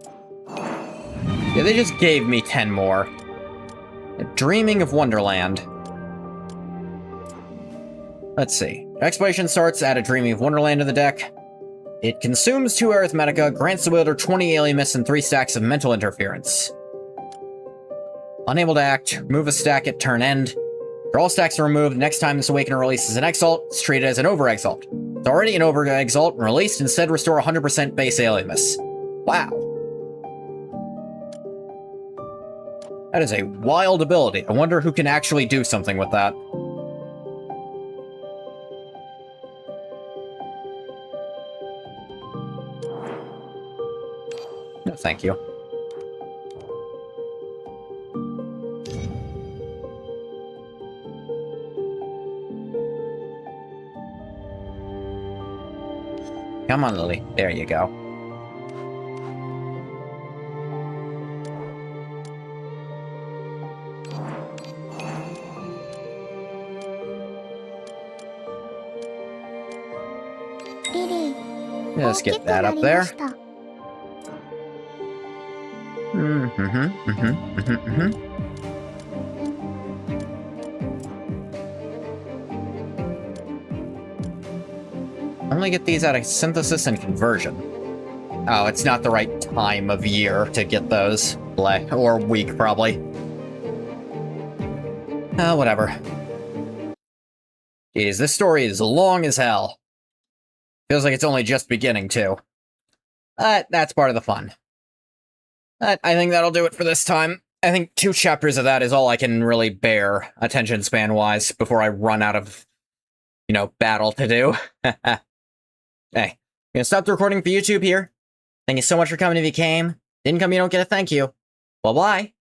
Yeah, they just gave me 10 more. Dreaming of Wonderland. Let's see. Exploration starts, add a Dreaming of Wonderland to the deck. It consumes 2 Arithmetica, grants the wielder 20 Alimus and 3 stacks of mental interference. Unable to act, remove a stack at turn end. For all stacks are removed, next time this Awakener releases an Exalt, it's treated as an Over-Exalt. It's already an Over-Exalt and released, instead restore 100% base Alimus. Wow. That is a wild ability. I wonder who can actually do something with that. No, thank you. Come on, Lily. There you go. Let's get that up there. Only get these out of synthesis and conversion. Oh, it's not the right time of year to get those. Or week, probably. Whatever. Jeez, this story is long as hell. Feels like it's only just beginning, too. That's part of the fun. I think that'll do it for this time. I think 2 chapters of that is all I can really bear, attention span-wise, before I run out of, battle to do. Hey, I'm gonna stop the recording for YouTube here. Thank you so much for coming if you came. Didn't come, you don't get a thank you. Bye-bye.